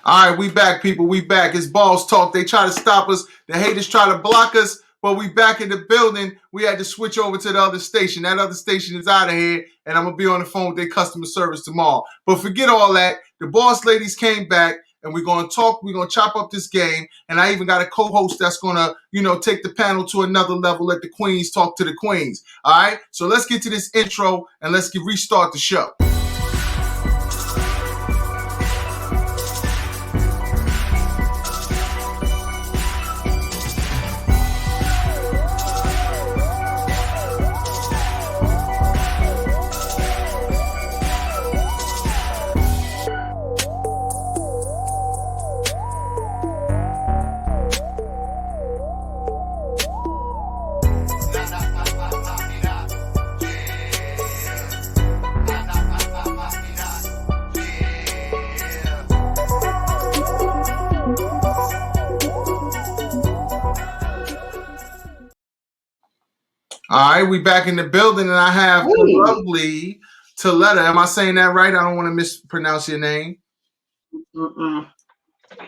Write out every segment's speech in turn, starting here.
All right, we back, people. We back. It's Balls Talk. They try to stop us. The haters try to block us, but we back in the building. We had to switch over to the other station. That other station is out of here, and I'm going to be on the phone with their customer service tomorrow. But forget all that. The boss ladies came back, and we're going to talk. We're going to chop up this game, and I even got a co-host that's going to, take the panel to another level. Let the queens talk to the queens. All right? So let's get to this intro, and let's restart the show. All right, we back in the building, and I have the lovely Taletta. Am I saying that right? I don't want to mispronounce your name.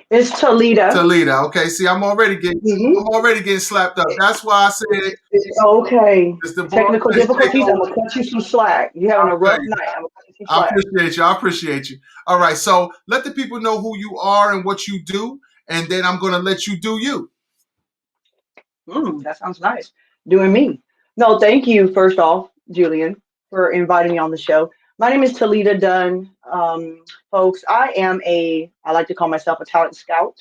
It's Talita. Talita. Okay. See, I'm already getting slapped up. That's why I said It's okay. it's the Technical difficulties. I'm gonna cut you some slack. You're having a rough night. I'm gonna cut you some slack. I appreciate you. All right. So let the people know who you are and what you do, and then I'm gonna let you do you. That sounds nice. Doing me. No, thank you, first off, Julian, for inviting me on the show. My name is Talita Dunn. Folks, I like to call myself a talent scout,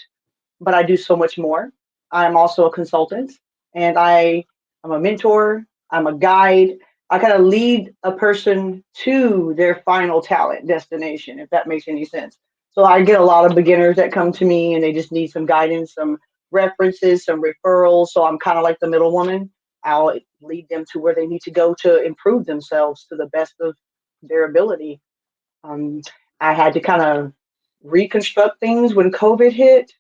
but I do so much more. I'm also a consultant, and I'm a mentor. I'm a guide. I kind of lead a person to their final talent destination, if that makes any sense. So I get a lot of beginners that come to me and they just need some guidance, some references, some referrals. So I'm kind of like the middle woman. I'll lead them to where they need to go to improve themselves to the best of their ability. Um, I had to kind of reconstruct things when COVID hit.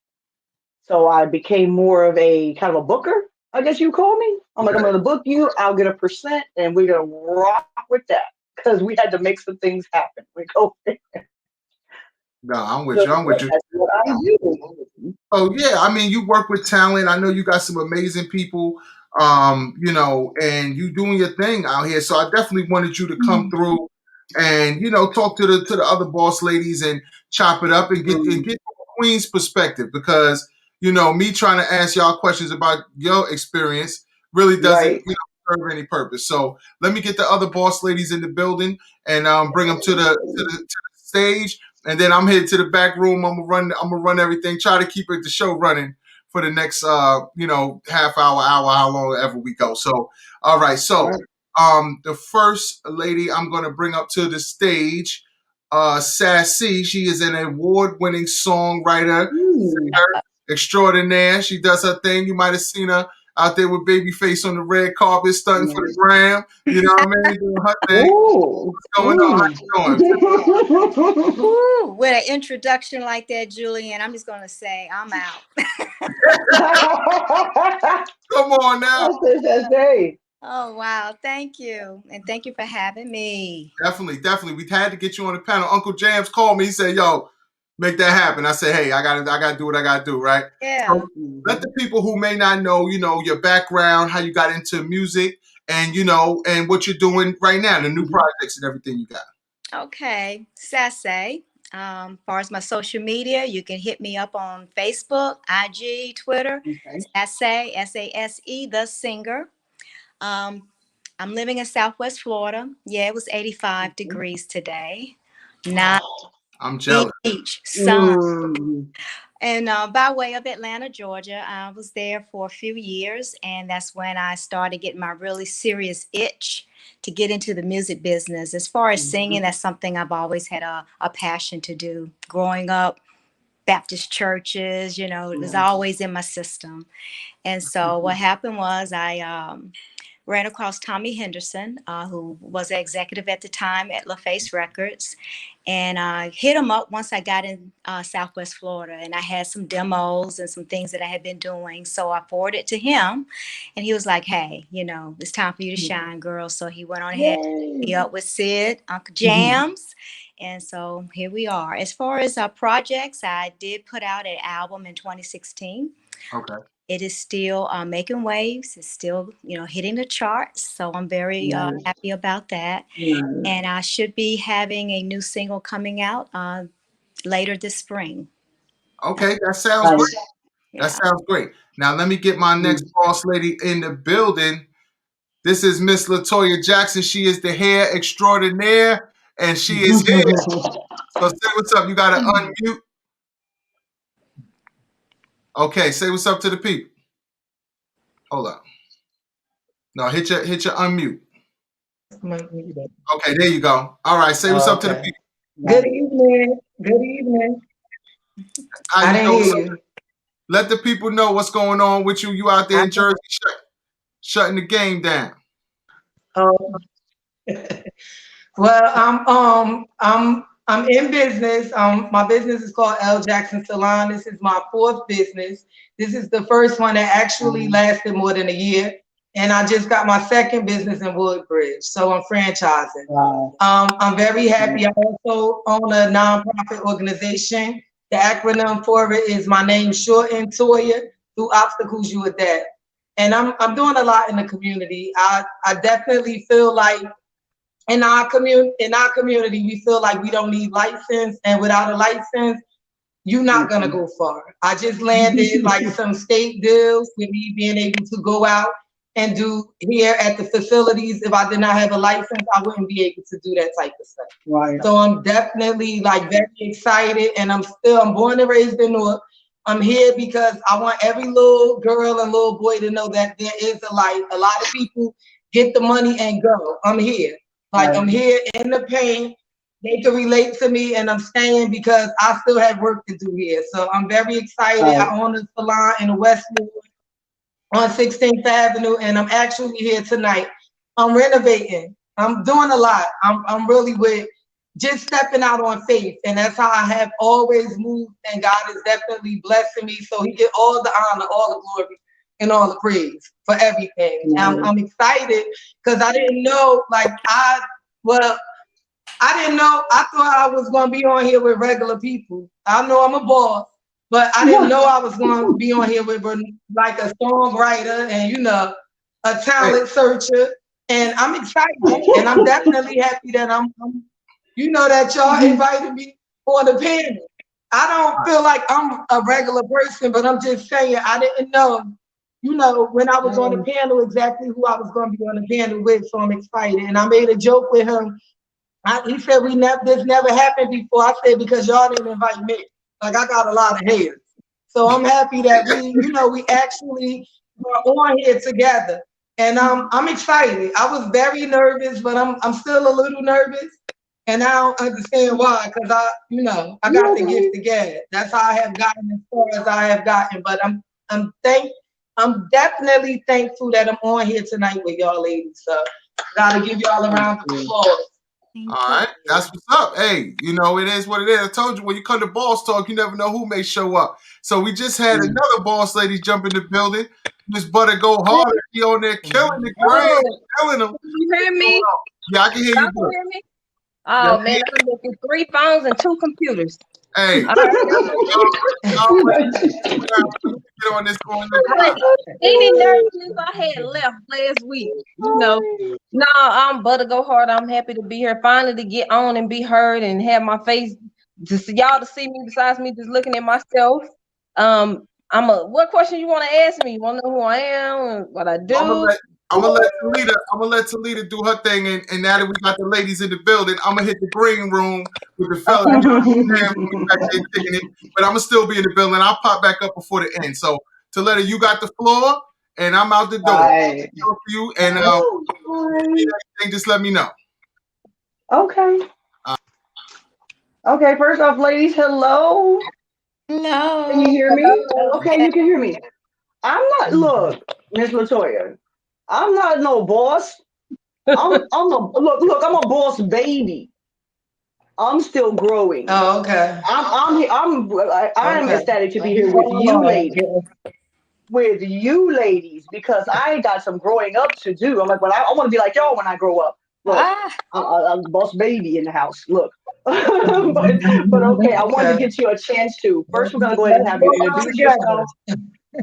So I became more of a kind of a booker, I guess you call me. I'm like, I'm going to book you. I'll get a percent, and we're going to rock with that because we had to make some things happen with COVID. No, I'm with you. That's what I do. Oh yeah, I mean, you work with talent. I know you got some amazing people, and you doing your thing out here. So I definitely wanted you to come through and talk to the other boss ladies and chop it up and get Queen's perspective, because me trying to ask y'all questions about your experience really doesn't serve any purpose. So let me get the other boss ladies in the building and bring them to the stage. And then I'm headed to the back room. I'm gonna run everything. Try to keep the show running for the next half hour, how long ever we go. So all right. So the first lady I'm gonna bring up to the stage, Sassy. She is an award-winning songwriter, singer extraordinaire. She does her thing. You might have seen her out there with Babyface on the red carpet, stunting for the gram. You know what I mean? Doing her thing. What's going on? How you doing? Ooh, with an introduction like that, Julian, I'm just going to say I'm out. Come on now. Oh, wow. Thank you. And thank you for having me. Definitely. We had to get you on the panel. Uncle James called me. He said, yo, make that happen. I said, hey, I gotta do what I gotta do, right? Yeah. So let the people who may not know, your background, how you got into music, and and what you're doing right now, the new projects and everything you got. Okay. Sassy. Far as my social media, you can hit me up on Facebook, IG, Twitter. Sassy, Sase, the singer. I'm living in Southwest Florida. Yeah, it was 85 degrees today. Not I'm jealous. Beach, sun. And by way of Atlanta, Georgia, I was there for a few years, and that's when I started getting my really serious itch to get into the music business. As far as singing, that's something I've always had a passion to do. Growing up, Baptist churches, it was always in my system. And so what happened was I ran across Tommy Henderson, who was the executive at the time at LaFace Records. And I hit him up once I got in Southwest Florida. And I had some demos and some things that I had been doing. So I forwarded it to him. And he was like, hey, it's time for you to shine, girl. So he went on ahead and me up with Sid, Uncle Jams. And so here we are. As far as our projects, I did put out an album in 2016. Okay. It is still making waves. It's still, hitting the charts. So I'm very happy about that. And I should be having a new single coming out later this spring. Okay, that sounds great. That Yeah. sounds great. Now let me get my next boss lady in the building. This is Miss Latoya Jackson. She is the hair extraordinaire, and she is here. So say what's up. You gotta unmute. Okay, say what's up to the people. Hold up. No, hit your unmute. Okay, there you go. All right, say what's up to the people. Good evening. Good evening. How I you didn't doing? hear you. Let the people know what's going on with you. You out there in Jersey shutting the game down. Oh, well, I'm in business. My business is called L Jackson Salon. This is my fourth business. This is the first one that actually lasted more than a year, and I just got my second business in Woodbridge. So I'm franchising. Wow. I'm very happy. I also own a nonprofit organization. The acronym for it is my name shortened, Toya. Through obstacles you adapt. And I'm doing a lot in the community. I definitely feel like in our community we feel like we don't need license, and without a license you're not gonna go far. I just landed like some state deals with me being able to go out and do here at the facilities. If I did not have a license, I wouldn't be able to do that type of stuff. Right. So I'm definitely like very excited, and I'm born and raised in Newark. I'm here because I want every little girl and little boy to know that there is a light. A lot of people get the money and go. I'm here. Like I'm here in the pain. They can relate to me, and I'm staying because I still have work to do here. So I'm very excited. I own a salon in the Westwood on 16th Avenue, and I'm actually here tonight. I'm renovating. I'm doing a lot. I'm really with just stepping out on faith, and that's how I have always moved. And God is definitely blessing me, so He get all the honor, all the glory, and all the praise for everything. I'm excited because I didn't know, well, I didn't know. I thought I was going to be on here with regular people. I know I'm a boss, but I didn't know I was going to be on here with like a songwriter and a talent searcher. And I'm excited, and I'm definitely happy that that y'all invited me for the panel. I don't feel like I'm a regular person, but I'm just saying I didn't know, when I was on the panel exactly who I was going to be on the panel with. So I'm excited, and I made a joke with him. He said this never happened before. I said because y'all didn't invite me. Like I got a lot of haters. So I'm happy that we actually were on here together. And I'm excited. I was very nervous, but I'm still a little nervous. And I don't understand why, because I got the gift of gab. That's how I have gotten as far as I have gotten. But I'm definitely thankful that I'm on here tonight with y'all ladies. So gotta give y'all a round of applause. All right, that's what's up. Hey, it is what it is. I told you when you come to boss talk, you never know who may show up. So we just had another boss lady jump in the building. Miss Butter go harder. She on there killing the grade, killing them. You hear me? Yeah, I can hear you. Y'all can hear me? Oh man, I'm looking 3 phones and 2 computers. Hey, All right, get on this corner. any nervousness I had left last week, No, I'm Butter Go Hard. I'm happy to be here, finally to get on and be heard and have my face, just y'all to see me besides me just looking at myself. What question you want to ask me? You want to know who I am and what I do? I'm gonna let Talita do her thing, and now that we got the ladies in the building, I'm gonna hit the green room with the fellas. But I'm gonna still be in the building. I'll pop back up before the end. So Talita, you got the floor, and I'm out the door. Right. For you, and just let me know. Okay. Okay. First off, ladies, hello. Hello. Can you hear me? Okay, you can hear me. I'm not. Look, Miss Latoya. I'm not no boss. Look. I'm a boss baby. I'm still growing. Oh, okay. I'm ecstatic to be here with you ladies. With you ladies, because I got some growing up to do. I'm like, well, I want to be like y'all when I grow up. Look, Ah, I'm the boss baby in the house. Look, but okay, I wanted to Okay. get you a chance to. First, we're gonna go ahead and Let's have go you all introduce together. yourself.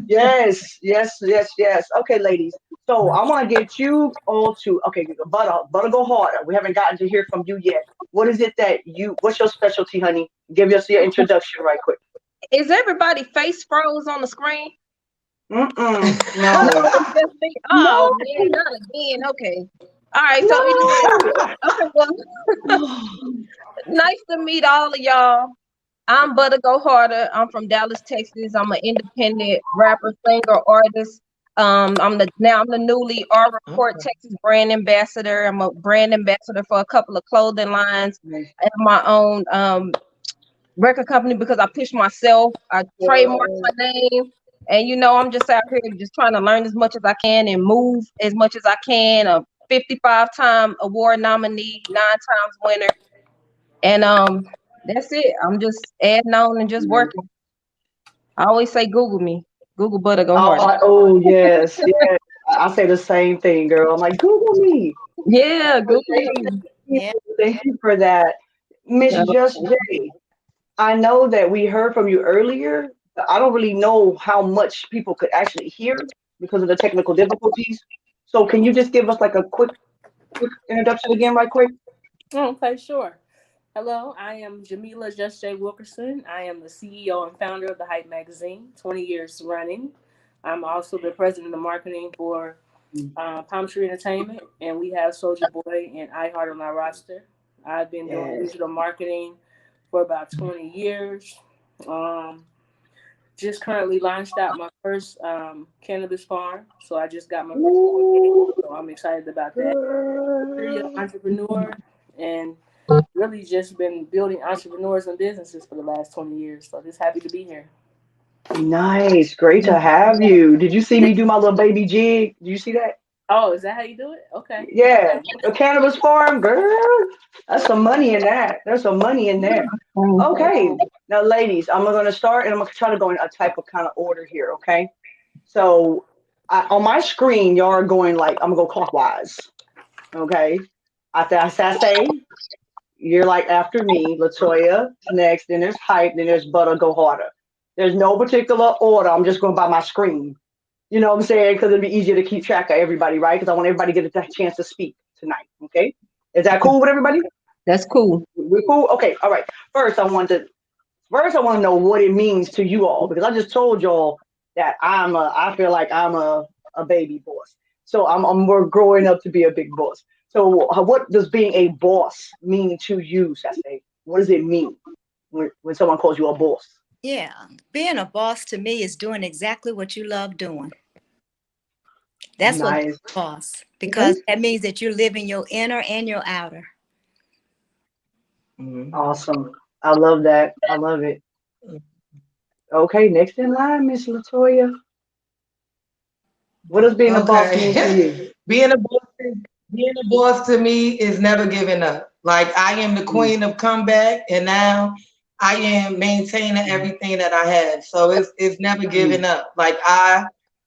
Yes, yes, yes, yes. Okay, ladies. So I want to get you all to okay, butter go harder. We haven't gotten to hear from you yet. What is it that you? What's your specialty, honey? Give us your introduction right quick. Is everybody face froze on the screen? No, No, it's just me. no, Oh man, not again. Okay. All right. So anyway, no. okay. Well, nice to meet all of y'all. I'm Butter Go Harder. I'm from Dallas, Texas. I'm an independent rapper, singer, artist. I'm the newly R Report Texas brand ambassador. I'm a brand ambassador for a couple of clothing lines. Nice. I have my own record company because I push myself. I trademark my name. And I'm just out here just trying to learn as much as I can and move as much as I can. A 55-time award nominee, 9 times winner. And that's it. I'm just adding on and just Nice. working. I always say Google me. Google Butter Go Oh, Harder. oh yes, yes. I say the same thing, girl. I'm like, Google me. Yeah, But Google me. yeah. thank you for that, Miss Uh, Just J. I know that we heard from you earlier, but I don't really know how much people could actually hear because of the technical difficulties. So can you just give us like a quick introduction again, right quick? Oh, okay, sure. Hello, I am Jamila Just J. Wilkerson. I am the CEO and founder of the Hype Magazine, 20 years running. I'm also the president of marketing for Palm Tree Entertainment, and we have Soldier Boy and iHeart on our roster. I've been doing Yes. digital marketing for about 20 years. Um, just currently launched out my first cannabis farm, so I just got my first orchid, Ooh, so I'm excited about that. Serial girl. entrepreneur, and really just been building entrepreneurs and businesses for the last 20 years. So just happy to be here. Nice. Great to have you. Did you see me do my little baby jig? Did you see that? Oh, is that how you do it? Okay. Yeah. The cannabis farm, girl. That's some money in that. There's some money in there. Okay. Now, ladies, I'm going to start and I'm going to try to go in a type of kind of order here. Okay. So on my screen, y'all are going like, I'm going to go clockwise. Okay. After I say, you're like after me, Latoya, next, then there's Hype, then there's Butter, go harder. There's no particular order. I'm just going by my screen. You know what I'm saying? Because it'd be easier to keep track of everybody, right? Because I want everybody to get a chance to speak tonight. Okay. Is that cool with everybody? that's cool. We're cool? Okay. All right. First, I want to know what it means to you all because I just told y'all that I feel like I'm a baby boss. So I'm more growing up to be a big boss. So what does being a boss mean to you, Sase? What does it mean when someone calls you a boss? Yeah. Being a boss to me is doing exactly what you love doing. That's what Nice. boss, Okay. because that means that you're living your inner and your outer. Awesome. I love that. I love it. Okay, next in line, Miss Latoya. What does being a boss mean to Okay. you? Being a boss to me is never giving up. Like I am the Mm, queen of comeback, and now I am maintaining mm, everything that I have. So it's never mm. giving up.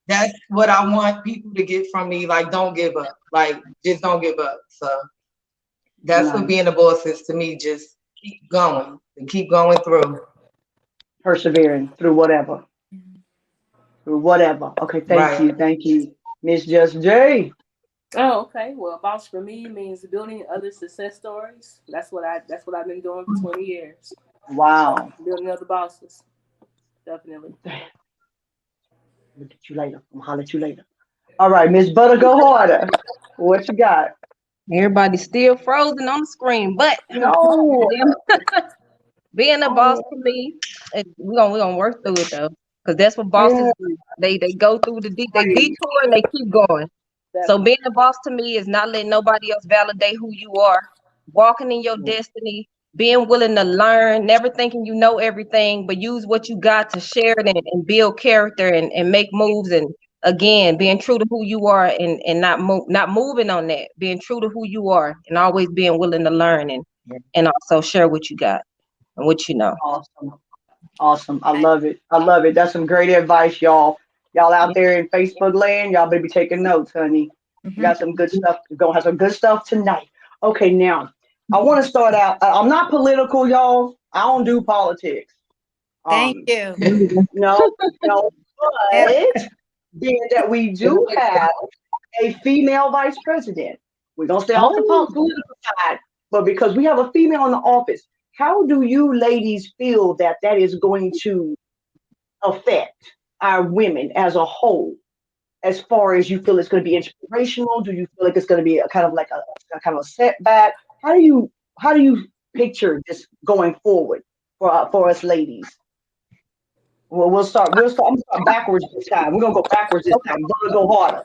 That's what I want people to get from me. Like don't give up. Like just don't give up. So that's what Nice. being a boss is to me. Just keep going and keep going through. Persevering through whatever. Through whatever. Okay, thank Right. you. Thank you. Miss Just J. Oh, okay. Well, boss for me means building other success stories. That's what I've been doing for 20 years. Wow. Building other bosses. Definitely. Look at you later. I'm gonna holler at you later. All right, Miss Butter, go harder. What you got? Everybody's still frozen on the screen, but No. being a boss Oh, to me, we're gonna work through it though, because that's what yeah. bosses do. They go through they Right. detour and they keep going. So Definitely. being a boss to me is not letting nobody else validate who you are, walking in your destiny, being willing to learn, never thinking you know everything, but use what you got to share it and build character and make moves and again being true to who you are and not moving on that, being true to who you are and always being willing to learn and also share what you got and what you know. Awesome. Awesome. I love it. I love it. That's some great advice, y'all. Y'all out there in Facebook land, y'all better be taking notes, honey. We Hmm. got some good stuff. We're gonna have some good stuff tonight. Okay, now I want to start out. I'm not political, y'all. I don't do politics. Thank Um, you. no, no, Ev- but being that we do have a female vice president, we're gonna stay off the Oh, political side, but because we have a female in the office, how do you ladies feel that that is going to affect our women as a whole? As far as you feel it's going to be inspirational, do you feel like it's going to be a kind of like a kind of a setback? How do you picture this going forward for us ladies? Well, we'll start. I'm gonna start backwards this time. We're gonna go backwards this time. We're gonna go harder.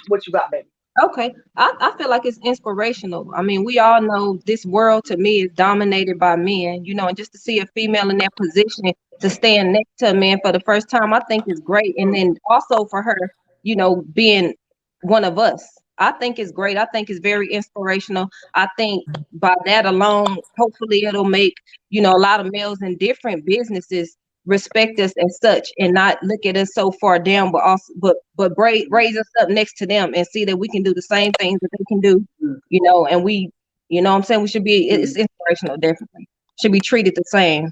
What you got, baby? okay. I feel like it's inspirational. I mean, we all know this world to me is dominated by men, and just to see a female in that position to stand next to a man for the first time, I think is great. And then also for her, being one of us, I think is great. I think it's very inspirational. I think by that alone, hopefully it'll make, a lot of males in different businesses respect us as such and not look at us so far down, but also raise us up next to them and see that we can do the same things that they can do, and we, what I'm saying, we should be, it's inspirational, definitely should be treated the same.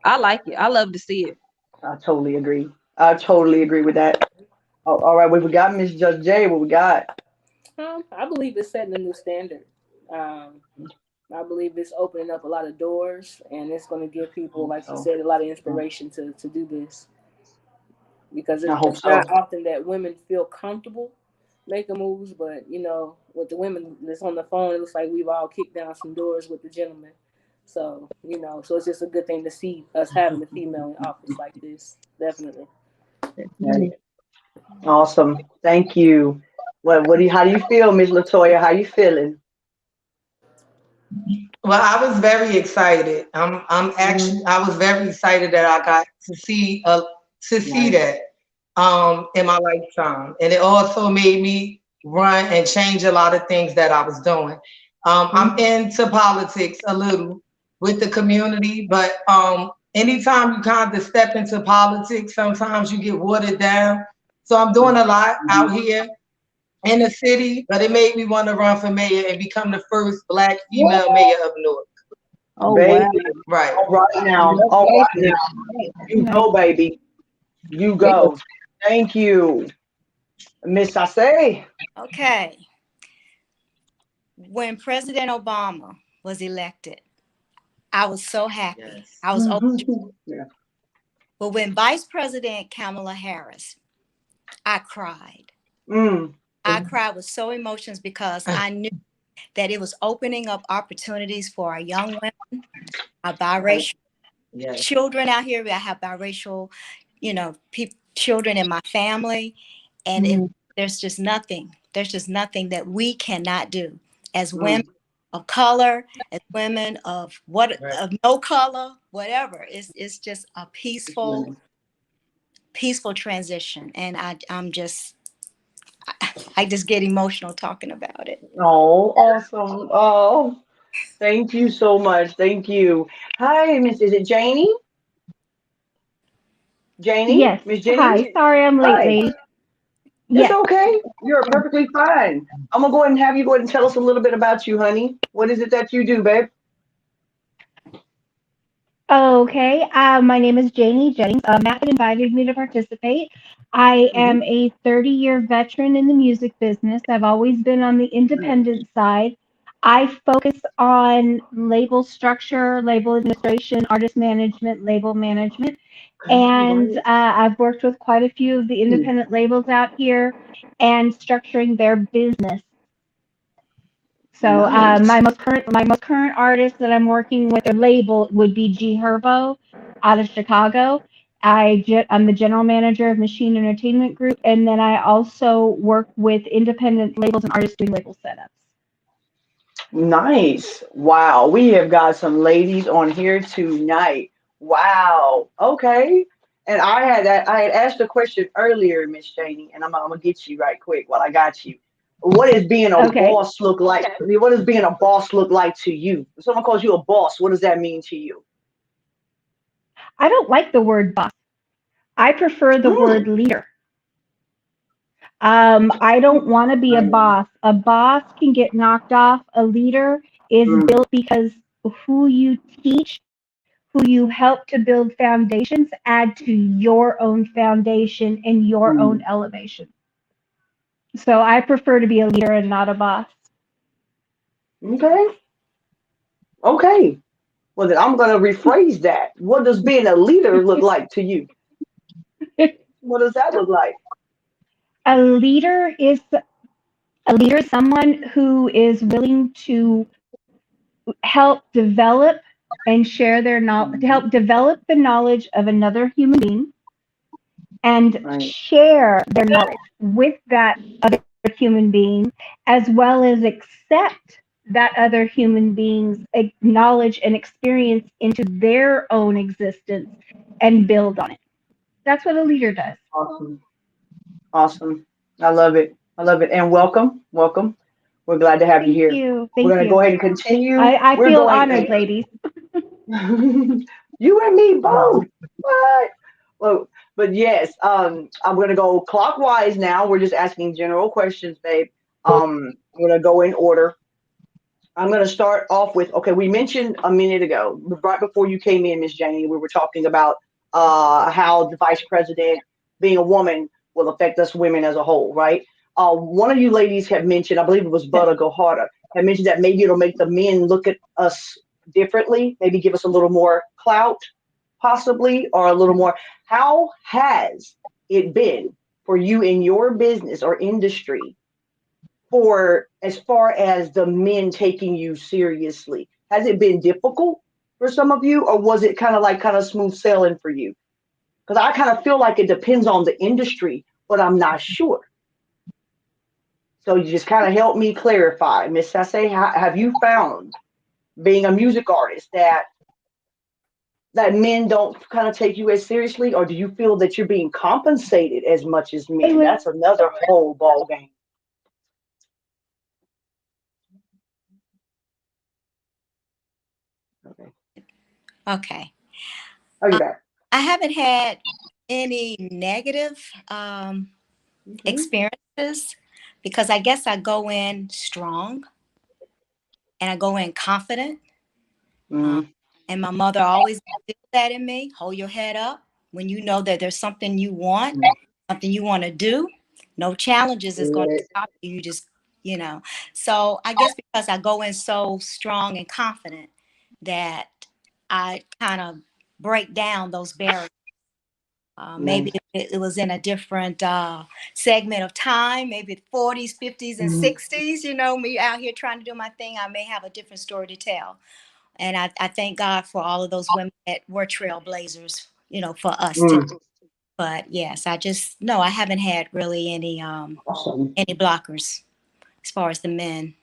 I like it. I love to see it. I totally agree. I totally agree with that. Oh, all right, what we got, Miss Judge J? What we got? I believe it's setting a new standard. Um, I believe it's opening up a lot of doors, and it's going to give people, like you So said, a lot of inspiration to do this, because I hope it's not so. often that women feel comfortable making moves. But with the women that's on the phone, it looks like we've all kicked down some doors with the gentlemen. So so it's just a good thing to see us having a female in office like this. Definitely. Okay. Awesome. Thank you. How do you feel, Miss Latoya? How you feeling? Well, I was very excited. I'm Mm, actually I was very excited that I got to see nice. that in my lifetime, and it also made me run and change a lot of things that I was doing. I'm into politics a little with the community, but anytime you kind of step into politics, sometimes you get watered down. So I'm doing a lot out here in the city, but it made me want to run for mayor and become the first Black female mayor of Newark. Oh Baby. wow. Right. All right now. All right now. Congratulations. You go, baby. You go. Thank you, Miss Sase. Okay. When President Obama was elected, I was so happy. Yes. I was overjoyed. Yeah. But when Vice President Kamala Harris, I cried. Mm, I cried with so emotions because I knew that it was opening up opportunities for our young women, our right. biracial Yes. children out here. I have biracial, children in my family, and there's just nothing. There's just nothing that we cannot do as women Mm, of color, as women of Right. of no color, whatever. It's just a mm. peaceful transition, and I just get emotional talking about it. Oh, awesome. Oh, thank you so much. Thank you. Hi, Miss, is it Janie? Janie? Yes. Miss Jenny? Hi. Sorry I'm late, Hi. lady. It's Yes. okay. You're perfectly fine. I'm gonna go ahead and have you go ahead and tell us a little bit about you, honey. What is it that you do, babe? Okay. My name is Janie Jennings. Matt invited me to participate. I Hmm. am a 30-year veteran in the music business. I've always been on the independent side. I focus on label structure, label administration, artist management, label management. And I've worked with quite a few of the independent labels out here and structuring their business. So Nice. my most current artist that I'm working with, their label would be G Herbo out of Chicago. I'm the general manager of Machine Entertainment Group, and then I also work with independent labels and artists doing label setups. Nice. Wow. We have got some ladies on here tonight. Wow. Okay. And I had asked a question earlier, Miss Janie, and I'm gonna get you right quick while I got you. What is being a Okay. boss look like? What does being a boss look like to you? If someone calls you a boss, what does that mean to you? I don't like the word boss. I prefer the word Hmm. leader. I don't want to be a boss. A boss can get knocked off. A leader is built because who you teach, who you help to build foundations, add to your own foundation and your own elevation. So I prefer to be a leader and not a boss. Okay. Okay. Well, then I'm going to rephrase that. What does being a leader look like to you? What does that look like? A leader is someone who is willing to help develop and share their knowledge, to help develop the knowledge of another human being and Right. share their knowledge with that other human being, as well as accept that other human being's knowledge and experience into their own existence and build on it. That's what a leader does. Awesome. Awesome. I love it. I love it. And welcome. Welcome. We're glad to have you Thank here. you. We're Thank going to go you. ahead and continue. I We're feel going honored, ladies. you and me both. What? Well, but yes, I'm gonna go clockwise now. We're just asking general questions, babe. I'm gonna go in order. I'm gonna start off with okay. We mentioned a minute ago, right before you came in, Miss Janie, we were talking about how the vice president being a woman will affect us women as a whole, right? One of you ladies had mentioned, I believe it was Butta Gohara, had mentioned that maybe it'll make the men look at us differently, maybe give us a little more clout, possibly, or a little more. How has it been for you in your business or industry for as far as the men taking you seriously? Has it been difficult for some of you, or was it kind of smooth sailing for you? Because I kind of feel like it depends on the industry, but I'm not sure. So you just kind of help me clarify, Miss Sase. Have you found, being a music artist, that men don't kind of take you as seriously, or do you feel that you're being compensated as much as men? That's another whole ball game. Okay. Okay. Oh, you back. I haven't had any negative Okay. experiences because I guess I go in strong and I go in confident. And my mother always instilled that in me. Hold your head up when you know that there's something you want, something you want to do. No challenges is going to stop you. You just, So I guess because I go in so strong and confident that I kind of break down those barriers. Maybe it was in a different segment of time, maybe the 40s, 50s, and 60s, me out here trying to do my thing. I may have a different story to tell. And I thank God for all of those women that were trailblazers, for us today. But yes, I haven't had really Awesome. any blockers as far as the men.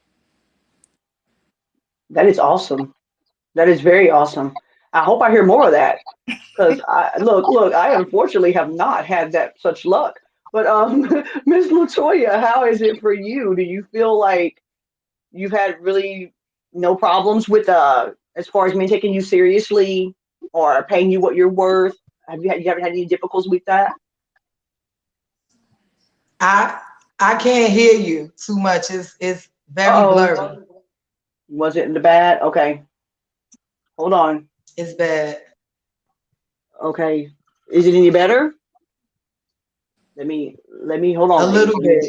That is awesome. That is very awesome. I hope I hear more of that. Because I look, I unfortunately have not had that such luck. But Miss Latoya, how is it for you? Do you feel like you've had really no problems with as far as men taking you seriously or paying you what you're worth? You haven't had any difficulties with that? I can't hear you too much. It's very blurry. Was it in the bad? Okay. Hold on. It's bad. Okay. Is it any better? Let me hold on. A little bit.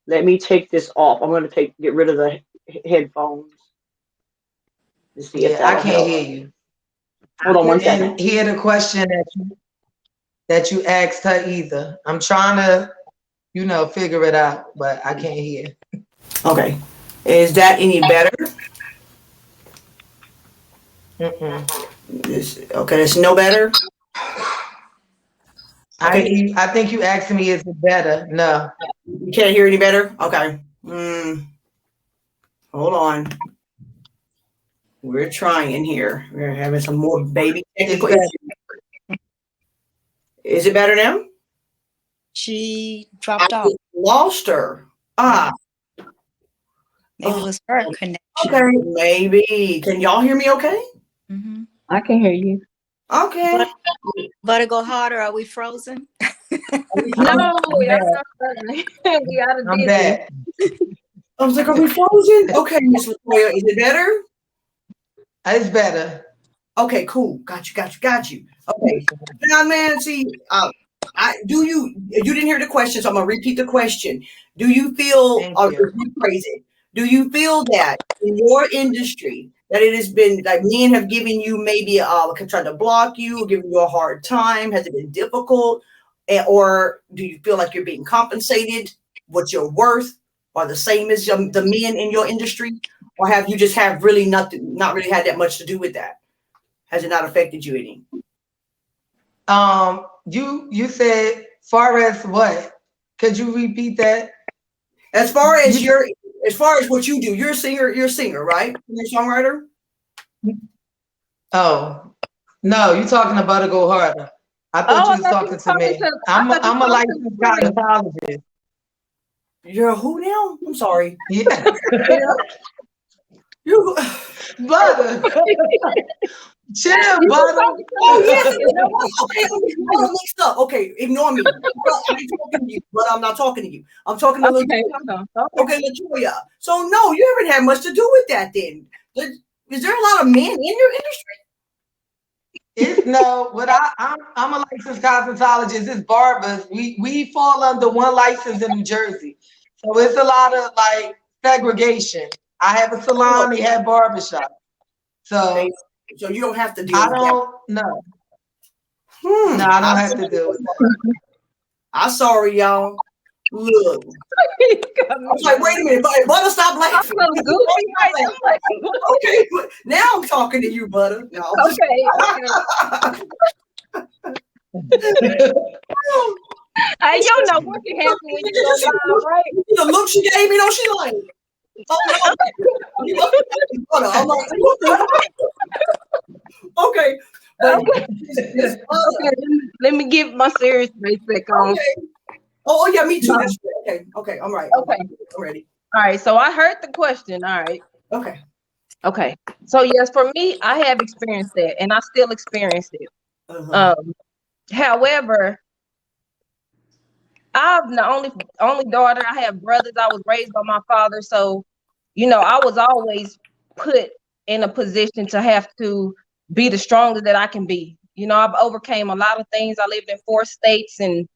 Let me take this off. I'm gonna get rid of the headphones to see if I that'll can't help. hear you. Hold on one And second. hear the question that you asked her either. I'm trying to, figure it out, but I can't hear. Okay. Is that any better? Okay, it's no better. Okay. I think you asked me, is it better? No. You can't hear any better? Okay. Hold on. We're trying here. We're having some more baby technical issues. Is it better now? She dropped off. Lost her. Maybe it was her connection. Okay, maybe. Can y'all hear me okay? I can hear you. Okay. But to go harder, are we frozen? No, y'all not struggling. We out of I'm Disney. back. I was like, are we frozen? Okay, Miss Latoya, is it better? It's better. Okay, cool. Got you. Okay. Now, man, see, you didn't hear the question, so I'm gonna repeat the question. Do you feel, Thank or you. rephrase it? Do you feel that in your industry that it has been like men have given you maybe trying to block you, giving you a hard time? Has it been difficult, or do you feel like you're being compensated what you're worth, or the same as the men in your industry, or have you just not really had that much to do with that? Has it not affected you any? You said far as what? Could you repeat that? As far as what you do, you're a singer, right? You're a songwriter? Oh, no, you talking about to go harder. I thought you was talking to me. I'm a licensed gynecologist. You're a who now? I'm sorry. Yeah. You Butter. Chill, butter. Oh yes, I'm mixed up. Okay, ignore me. I'm talking to you, but I'm not talking to you. I'm talking to Latoya. Okay, Latoya. So no, you haven't had much to do with that then. Is there a lot of men in your industry? I'm a licensed cosmetologist. It's barbers. We fall under one license in New Jersey. So it's a lot of like segregation. I have a salon, they have barbershop. So okay. So you don't have to deal I with don't know. that. No, I don't have to deal with that. I'm sorry, y'all. Look. I was like, wait a minute, Butter, stop laughing. Okay, now I'm talking to you, Butter. No, Okay. You know what can happen when you go live, right? The look she gave me, though, she like, oh no. I'm like, okay. But okay, let me give my serious face back on. Okay. Oh yeah, me too. Okay, I'm right. Okay. I'm ready. All right, so I heard the question. All right. Okay. So yes, for me, I have experienced that, and I still experience it. However, I'm the only daughter. I have brothers. I was raised by my father, so I was always put in a position to have to be the strongest that I can be. I've overcame a lot of things. I lived in 4 states, and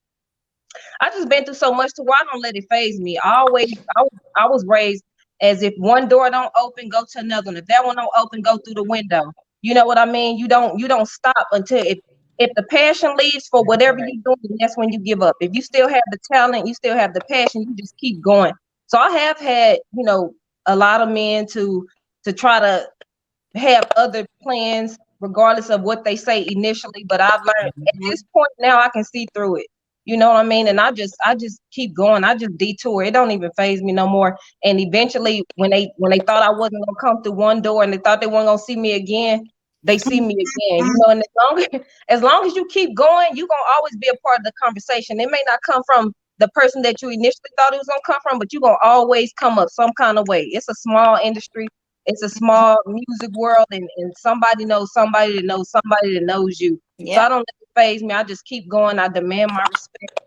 I just been through so much to where I don't let it phase me. I was raised as if one door don't open, go to another one. If that one don't open, go through the window. You know what I mean? You don't stop until if the passion leaves for whatever you're doing, that's when you give up. If you still have the talent, you still have the passion, you just keep going. So I have had, a lot of men to try to have other plans regardless of what they say initially, but I've learned at this point now I can see through it. You know what I mean? And I just keep going. I just detour. It don't even phase me no more. And eventually when they thought I wasn't gonna come through one door and they thought they weren't gonna see me again, they see me again. And as long as you keep going, you're gonna always be a part of the conversation. It may not come from the person that you initially thought it was gonna come from, but you're gonna always come up some kind of way. It's a small industry. It's a small music world, and somebody knows somebody that knows somebody that knows you. Yep. So I don't let it phase me. I just keep going. I demand my respect,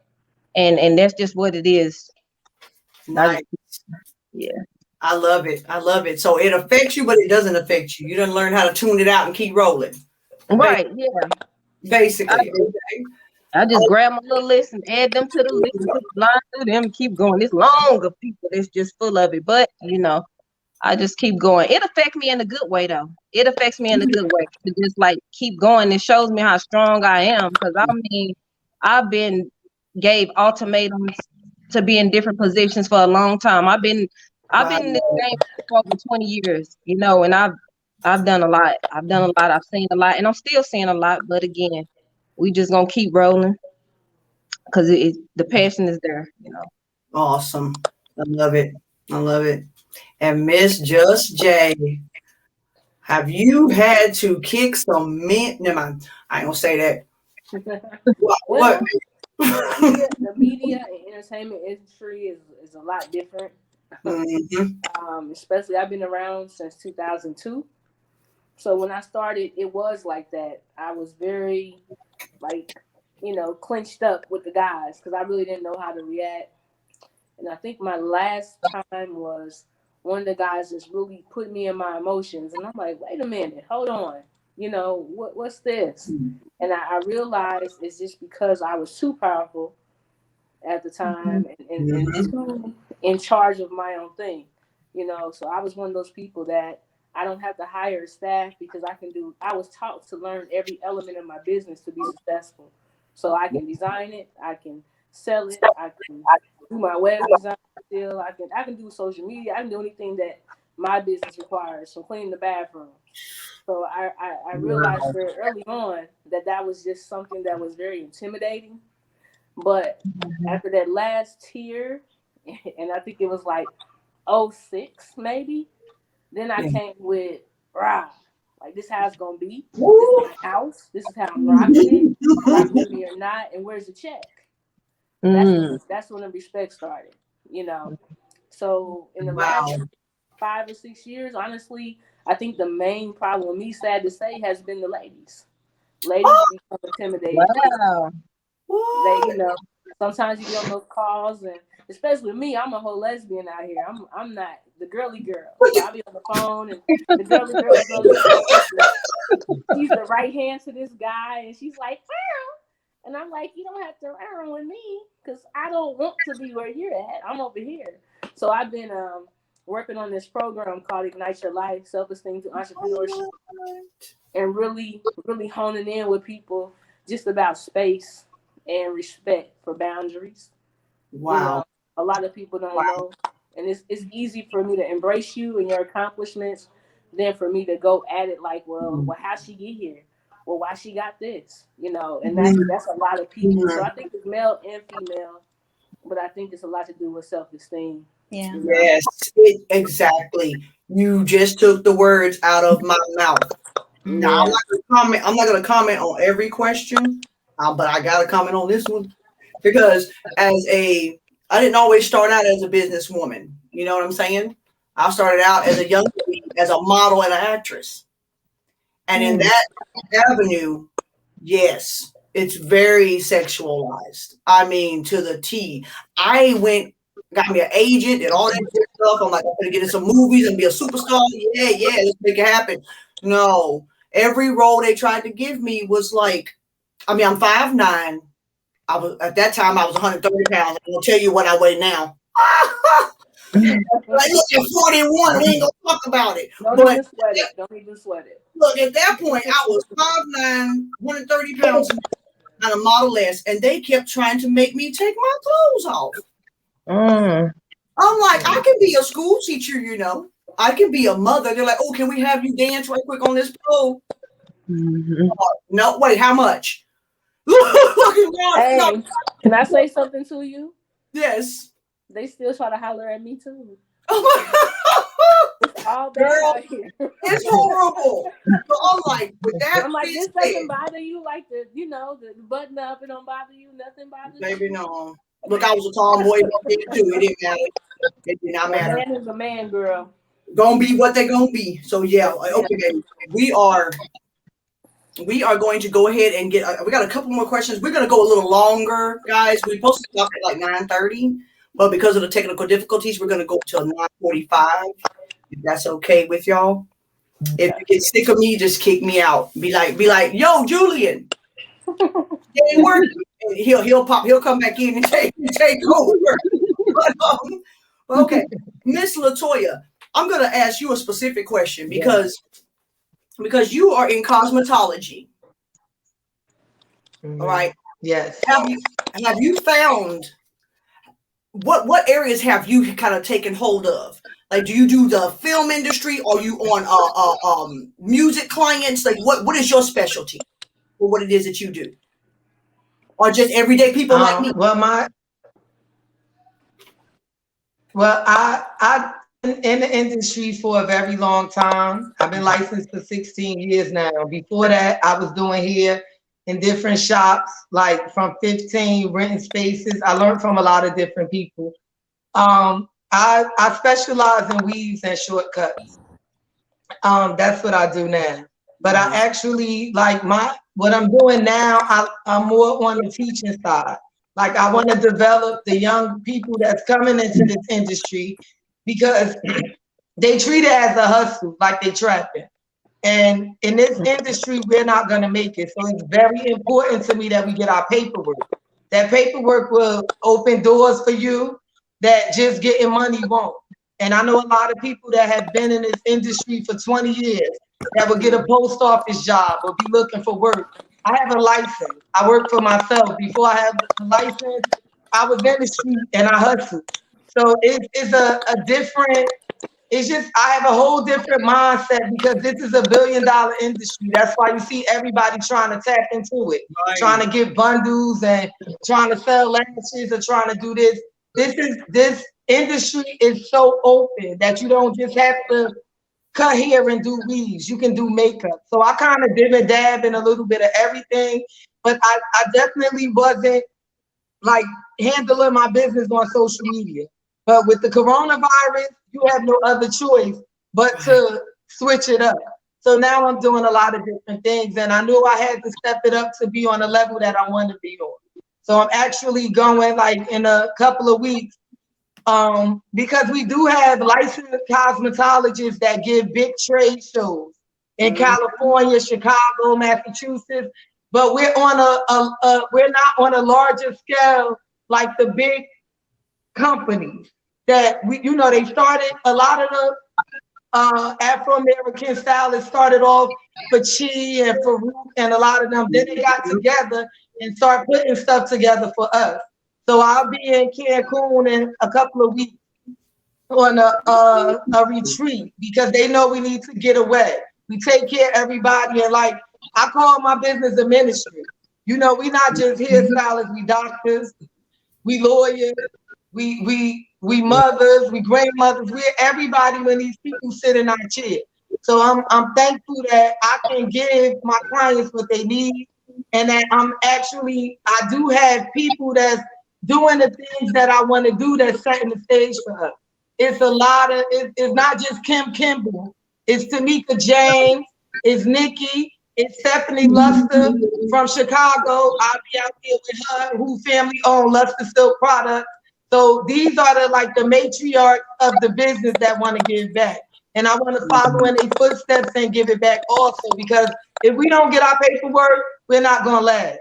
and that's just what it is. Nice. I love it. So it affects you, but it doesn't affect you. You done learn how to tune it out and keep rolling. Right. Basically. I just grab my little list and add them to the list, line through them, keep going. It's long of people that's just full of it, but I just keep going. It affects me in a good way, though. It affects me in a good way to just like keep going. It shows me how strong I am, because I've been gave ultimatums to be in different positions for a long time. I've been in this game for over 20 years, and I've done a lot. I've seen a lot, and I'm still seeing a lot. But again, we just gonna keep rolling because the passion is there. Awesome. I love it. And Miss Just J, have you had to kick some men? Never mind. I ain't gonna say that. What? The media and entertainment industry is a lot different. Especially I've been around since 2002. So when I started, it was like that. I was very clinched up with the guys because I really didn't know how to react. And I think my last time was one of the guys just really put me in my emotions. And I'm like, wait a minute, hold on. What's this? And I realized it's just because I was too powerful at the time and too in charge of my own thing. So I was one of those people that I don't have to hire staff because I was taught to learn every element of my business to be successful. So I can design it, I can sell it, I can do my web design still, I can do social media, I can do anything that my business requires, so cleaning the bathrooms. So I realized very early on that was just something that was very intimidating. But after that last tier, and I think it was like '06 maybe, then I came with rah, like this how it's gonna be. This is my house. This is how I'm rocking it. Rock with me or not, and where's the check? That's when the respect started. So in the last 5 or 6 years, honestly, I think the main problem with me, sad to say, has been the ladies. Ladies become intimidated. Wow. They, sometimes you get on those calls, and especially with me, I'm a whole lesbian out here. I'm not the girly girl, so I'll be on the phone, and the girly girl is on she's the right hand to this guy, and she's like, "Wow," and I'm like, "You don't have to round with me, because I don't want to be where you're at. I'm over here." So I've been working on this program called Ignite Your Life, Self-Esteem to Entrepreneurship, and really, really honing in with people just about space and respect for boundaries. Wow. A lot of people don't know. And it's easy for me to embrace you and your accomplishments than for me to go at it like, well, how she get here? Well, why she got this? And that's a lot of people. So I think it's male and female, but I think it's a lot to do with self-esteem. Yeah. Yes, exactly. You just took the words out of my mouth. Now, I'm not gonna comment on every question, but I gotta comment on this one because I didn't always start out as a businesswoman. You know what I'm saying? I started out as a young lady, as a model and an actress, and in that avenue, yes, it's very sexualized. I mean, to the T. Got me an agent and all that good stuff. I'm like, I'm gonna get in some movies and be a superstar. Yeah, let's make it happen. No, every role they tried to give me was like, I'm 5'9". At that time I was 130 pounds. I'm gonna tell you what I weigh now. Like, look, at 41, we ain't gonna talk about it. Don't even sweat it. Look, at that point, I was 5'9", 130 pounds on a Model S, and they kept trying to make me take my clothes off. I'm like, I can be a school teacher, I can be a mother. They're like, oh, can we have you dance right quick on this pole? No, wait, how much? Hey, can I say something to you? Yes. They still try to holler at me too. It's all bad out here. It's horrible. So I'm like, with that, I'm like, this doesn't bother you, like the button up, it don't bother you, nothing bothers you. Baby, no. Look, I was a tall boy too. It didn't matter. It did not matter. A man is a man, girl. Gonna be what they gonna be. So yeah, okay, baby. We are going to go ahead and get. We got a couple more questions. We're gonna go a little longer, guys. We're supposed to stop at like 9:30, but because of the technical difficulties, we're gonna go till 9:45. If that's okay with y'all. If you get sick of me, just kick me out. Be like, yo, Julian. It ain't working. He'll come back in and take over. But, okay, Miss Latoya, I'm gonna ask you a specific question because you are in cosmetology. All right. Yes. Have you found what areas have you kind of taken hold of? Like, do you do the film industry? Or are you on music clients? Like, what is your specialty, or what it is that you do? Or just everyday people like me? I've been in the industry for a very long time. I've been licensed for 16 years now. Before that, I was doing hair in different shops, like from 15 renting spaces. I learned from a lot of different people. I specialize in weaves and shortcuts. That's what I do now. But I actually, like, What I'm doing now, I'm more on the teaching side. Like I want to develop the young people that's coming into this industry because they treat it as a hustle, like they trapping. And in this industry, we're not going to make it. So it's very important to me that we get our paperwork. That paperwork will open doors for you that just getting money won't. And I know a lot of people that have been in this industry for 20 years that will get a post office job or be looking for work. I have a license. I work for myself. Before I have a license, I was in the street and I hustled. So it's a different, it's just I have a whole different mindset because this is $1 billion industry. That's why you see everybody trying to tap into it, trying to get bundles and trying to sell lashes or trying to do this. This industry is so open that you don't just have to cut hair and do weaves. You can do makeup. So I kind of dib and dab in a little bit of everything, but I definitely wasn't like handling my business on social media. But with the coronavirus, you have no other choice but to switch it up. So now I'm doing a lot of different things, and I knew I had to step it up to be on a level that I want to be on. So I'm actually going like in a couple of weeks, because we do have licensed cosmetologists that give big trade shows in California, Chicago, Massachusetts, but we're on we're not on a larger scale like the big companies that they started. A lot of the Afro-American stylists started off for Chi and Farouk and a lot of them. Then they got together and start putting stuff together for us. So I'll be in Cancun in a couple of weeks on a retreat because they know we need to get away. We take care of everybody, and like I call my business a ministry. We not just hairstylists, we doctors, we lawyers, we mothers, we grandmothers, we're everybody when these people sit in our chair. So I'm thankful that I can give my clients what they need, and that I do have people that's doing the things that I want to do that's setting the stage for us. It's a lot of it's not just Kim Kimball, it's Tamika James, it's Nikki, it's Stephanie Luster from Chicago. I'll be out there with her, who family owned Luster Silk Products. So these are the matriarchs of the business that want to give back. And I want to follow in their footsteps and give it back also, because if we don't get our paperwork, we're not gonna last.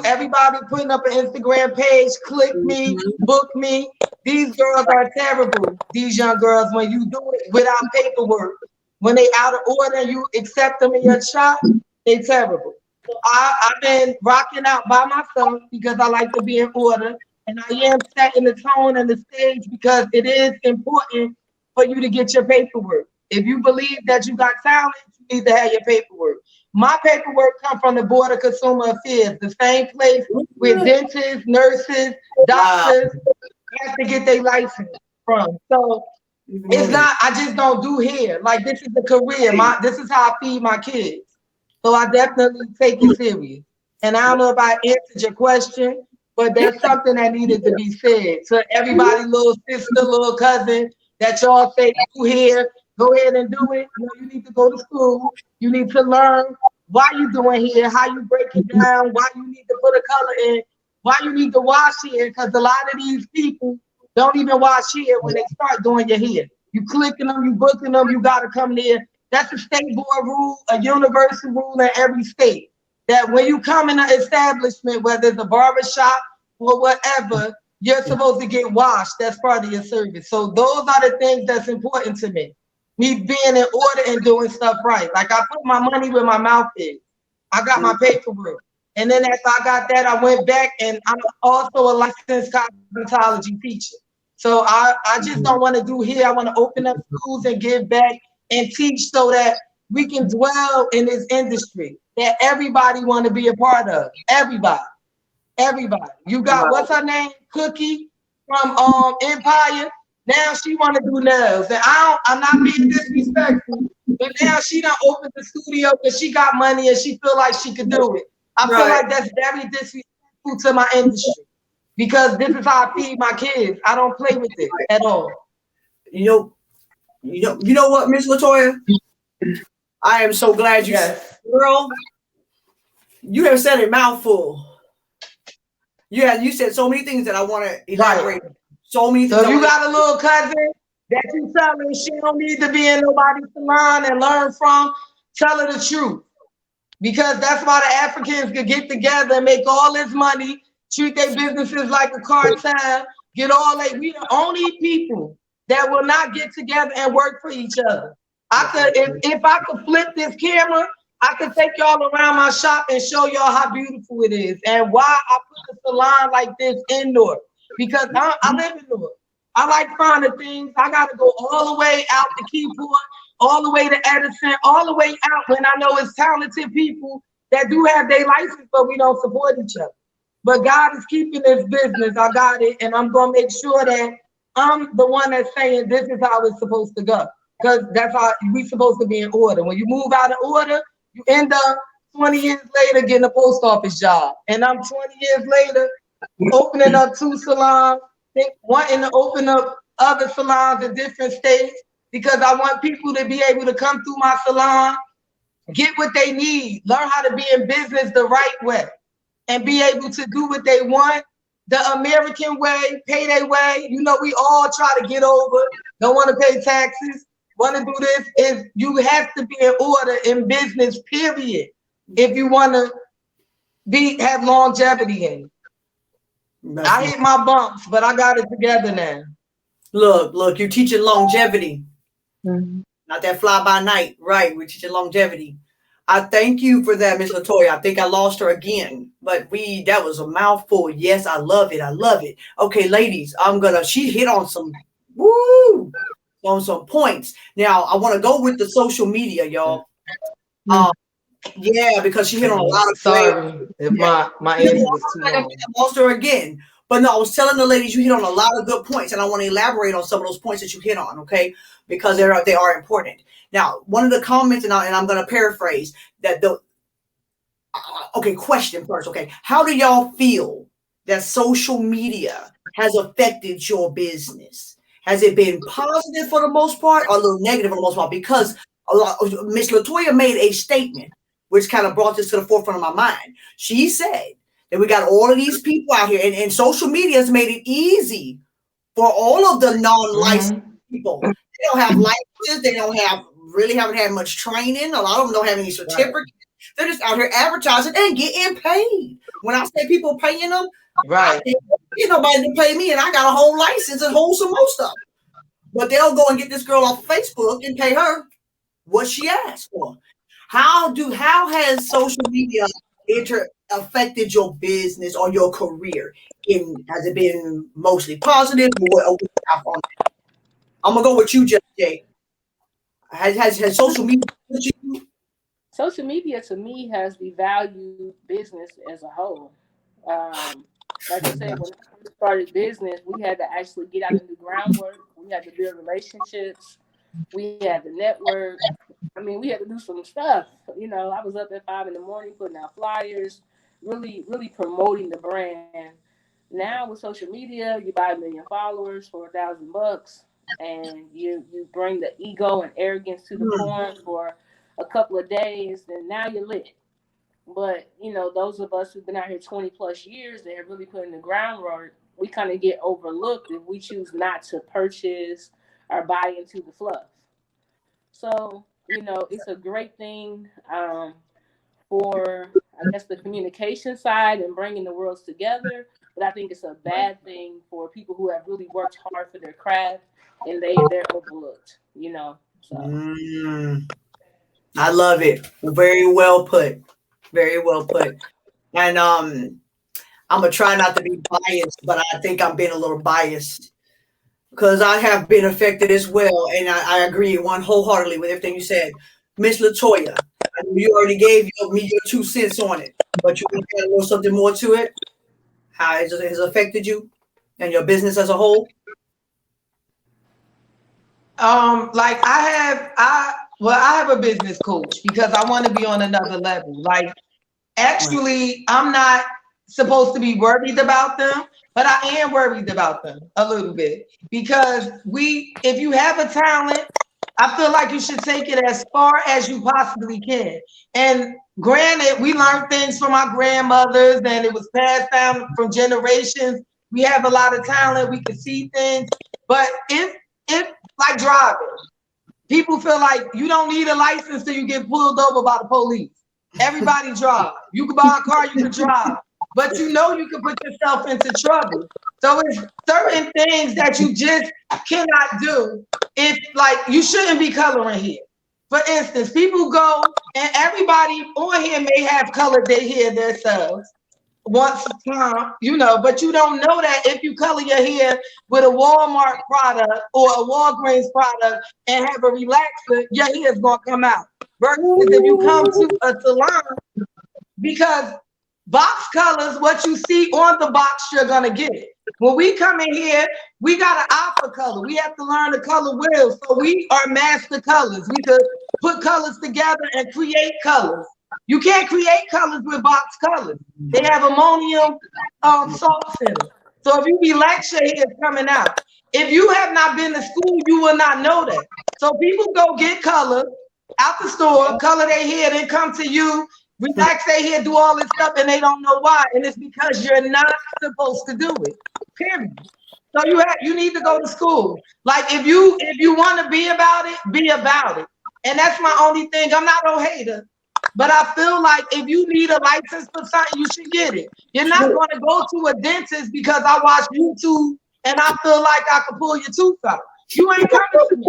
Everybody putting up an Instagram page, click me, book me. These girls are terrible. These young girls, when you do it without paperwork, when they out of order and you accept them in your shop, they terrible. So I've been rocking out by myself because I like to be in order. And I am setting the tone and the stage because it is important for you to get your paperwork. If you believe that you got talent, you need to have your paperwork. My paperwork comes from the Board of Consumer Affairs, the same place where dentists, nurses, doctors have to get their license from. So it's not, I just don't do hair. Like, this is a career. This is how I feed my kids. So I definitely take it serious. And I don't know if I answered your question, but that's something that needed to be said. So everybody, little sister, little cousin, that y'all say do hair, go ahead and do it. You need to go to school. You need to learn why you doing hair, how you break it down, why you need to put a color in, why you need to wash hair, because a lot of these people don't even wash hair when they start doing your hair. You clicking them, you booking them, you got to come there. That's a state board rule, a universal rule in every state, that when you come in an establishment, whether it's a barber shop or whatever, you're supposed to get washed. That's part of your service. So those are the things that's important to me. Me being in order and doing stuff right. Like, I put my money where my mouth is. I got my paperwork. And then after I got that, I went back, and I'm also a licensed cosmetology teacher. So I just don't want to do here. I want to open up schools and give back and teach so that we can dwell in this industry that everybody want to be a part of. Everybody. You got, what's her name? Cookie from Empire. Now she want to do nails. And I'm not being disrespectful, but now she done opened the studio because she got money and she feel like she could do it. I feel like that's very disrespectful to my industry, because this is how I feed my kids. I don't play with it at all. You know what, Miss Latoya? I am so glad you, girl. You have said a mouthful. You said so many things that I want to elaborate. Right. So many So things. if you got a little cousin that you telling she don't need to be in nobody's salon and learn from, tell her the truth. Because that's why the Africans could get together and make all this money, treat their businesses like a cartel, get all that. We the only people that will not get together and work for each other. I could, if I could flip this camera, I could take y'all around my shop and show y'all how beautiful it is and why I put a salon like this indoor. Because I live indoor. I like finding things. I got to go all the way out to Keyport, all the way to Edison, all the way out when I know it's talented people that do have their license, but we don't support each other. But God is keeping this business. I got it, and I'm gonna make sure that I'm the one that's saying this is how it's supposed to go. Because that's how we supposed to be in order. When you move out of order, you end up 20 years later getting a post office job. And I'm 20 years later opening up 2 salons, wanting to open up other salons in different states because I want people to be able to come through my salon, get what they need, learn how to be in business the right way, and be able to do what they want the American way, pay their way. You know, we all try to get over, don't want to pay taxes, want to do this. Is you have to be in order in business, period, if you want to have longevity in it. I hit my bumps, but I got it together now. Look, you're teaching longevity. Not that fly by night. Right, we're teaching longevity. I thank you for that, Miss Latoya. I think I lost her again, but that was a mouthful. Yes, I love it. I love it. Okay, ladies, she hit on some points. Now I want to go with the social media, y'all. Yeah, because she hit on a lot of Sorry if my answer was too long. I lost her again. But no, I was telling the ladies you hit on a lot of good points, and I want to elaborate on some of those points that you hit on, okay? Because they are important. Now, one of the comments, and I'm going to paraphrase that question first, okay? How do y'all feel that social media has affected your business? Has it been positive for the most part or a little negative for the most part? Because Miss Latoya made a statement which kind of brought this to the forefront of my mind. She said that we got all of these people out here, and social media has made it easy for all of the non-licensed people. They don't have licenses. They haven't had much training. A lot of them don't have any certificates. Right. They're just out here advertising and getting paid. When I say people paying them, right? Nobody to pay me, and I got a whole license and whole some more stuff. But they'll go and get this girl off of Facebook and pay her what she asked for. How has social media affected your business or your career? Has it been mostly positive? I'm gonna go with you, Jay. Has social media? Social media to me has devalued business as a whole. Like I said, when I started business, we had to actually get out and do groundwork. We had to build relationships. We had to network. I mean, we had to do some stuff. I was up at 5 a.m, putting out flyers, really, really promoting the brand. Now with social media, you buy 1 million followers for $1,000, and you bring the ego and arrogance to the form for a couple of days, and now you're lit. But those of us who've been out here 20 plus years that have really put in the groundwork, we kind of get overlooked if we choose not to purchase or buy into the fluff. So it's a great thing for, I guess, the communication side and bringing the worlds together. But I think it's a bad thing for people who have really worked hard for their craft and they're overlooked. So. I love it. Very well put. Very well put. And I'm gonna try not to be biased, but I think I'm being a little biased because I have been affected as well, and I agree wholeheartedly with everything you said. Miss Latoya, you already gave me your 2 cents on it, but you want to add a little something more to it? How it has affected you and your business as a whole? Like I have a business coach because I want to be on another level. Like, actually, I'm not supposed to be worried about them, but I am worried about them a little bit because if you have a talent, I feel like you should take it as far as you possibly can. And granted, we learned things from our grandmothers and it was passed down from generations. We have a lot of talent, we can see things. But if like driving, people feel like you don't need a license till you get pulled over by the police. Everybody drive. You can buy a car, you can drive. But you know you can put yourself into trouble. So it's certain things that you just cannot do. If like you shouldn't be coloring here. For instance, people go and everybody on here may have colored their hair themselves once a time, you know, but you don't know that if you color your hair with a Walmart product or a Walgreens product and have a relaxer, your hair is gonna come out. Versus if you come to a salon, because box colors, what you see on the box, you're gonna get. When we come in here, we got an eye for color. We have to learn the color wheel. So we are master colors. We could put colors together and create colors. You can't create colors with box colors. They have ammonium salts in them. So if you relax your hair, it's coming out. If you have not been to school, you will not know that. So people go get color out the store, color their hair, then come to you, relax their hair, do all this stuff, and they don't know why. And it's because you're not supposed to do it. Period. So you need to go to school. Like if you want to be about it, be about it. And that's my only thing. I'm not no hater. But I feel like if you need a license for something, you should get it. You're not going to go to a dentist because I watch YouTube and I feel like I can pull your tooth out. You ain't coming to me.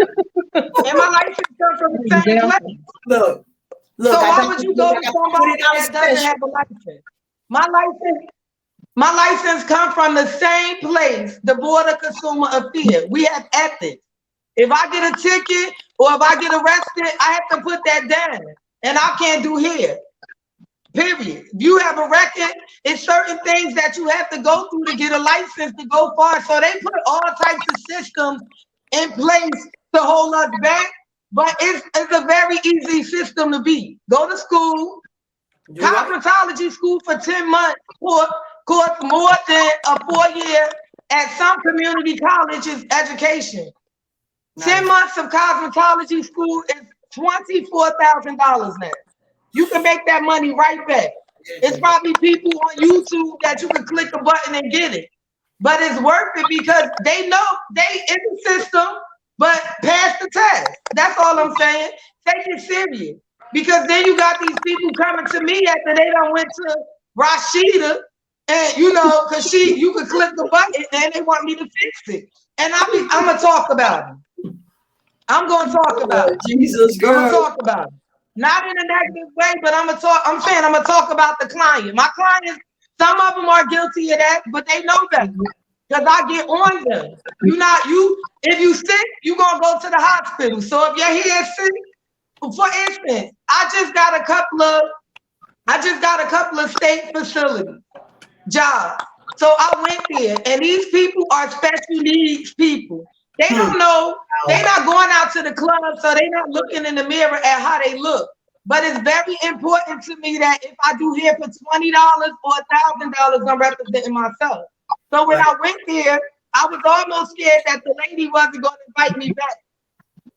And my license comes from the same place. Look. So why would you go to somebody that doesn't have a license? My license comes from the same place, the Board of Consumer Affairs. We have ethics. If I get a ticket or if I get arrested, I have to put that down. And I can't do hair. Period. If you have a record, it's certain things that you have to go through to get a license to go far. So they put all types of systems in place to hold us back. But it's a very easy system to beat. Go to school, cosmetology school for 10 months, costs more than a 4-year at some community colleges education. Nice. 10 months of cosmetology school is $24,000 now. You can make that money right back. It's probably people on YouTube that you can click a button and get it. But it's worth it because they know they in the system, but pass the test. That's all I'm saying. Take it serious. Because then you got these people coming to me after they done went to Rashida, and you know, because you could click the button and they want me to fix it. And I'm gonna talk about it. I'm gonna talk about it. Jesus, girl. I'm gonna talk about it. Not in a negative way, but I'm gonna talk about the client. My clients, some of them are guilty of that, but they know better. Because I get on them. If you sick, you're gonna go to the hospital. So if your hair is sick, for instance, I just got a couple of state facilities jobs. So I went there, and these people are special needs people. They don't know, they're not going out to the club, so they're not looking in the mirror at how they look. But it's very important to me that if I do hair for $20 or $1,000, I'm representing myself. So when I went there, I was almost scared that the lady wasn't going to invite me back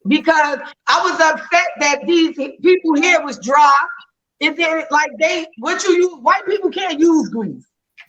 because I was upset that these people here was dry. And then like white people can't use grease.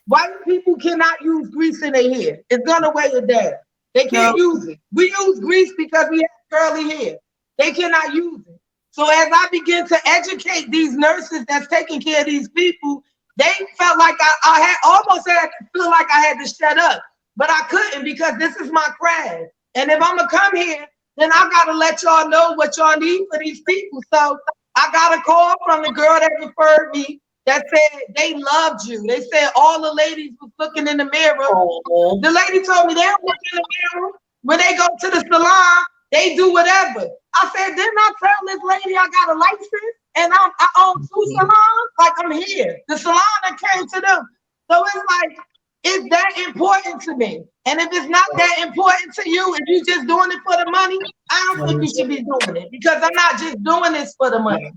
White people cannot use grease in their hair. It's gonna weigh it down. They can't use it. We use grease because we have curly hair. They cannot use it. So as I begin to educate these nurses that's taking care of these people, they felt like I had almost had to feel like I had to shut up, but I couldn't because this is my craft. And if I'm gonna come here, then I gotta let y'all know what y'all need for these people. So I got a call from the girl that referred me that said they loved you. They said all the ladies was looking in the mirror. Oh. The lady told me they don't look in the mirror. When they go to the salon, they do whatever. I said, didn't I tell this lady I got a license and I own 2 salons? Like I'm here. The salon that came to them. So it's like, it's that important to me. And if it's not that important to you, if you're just doing it for the money, I don't think you should be doing it because I'm not just doing this for the money.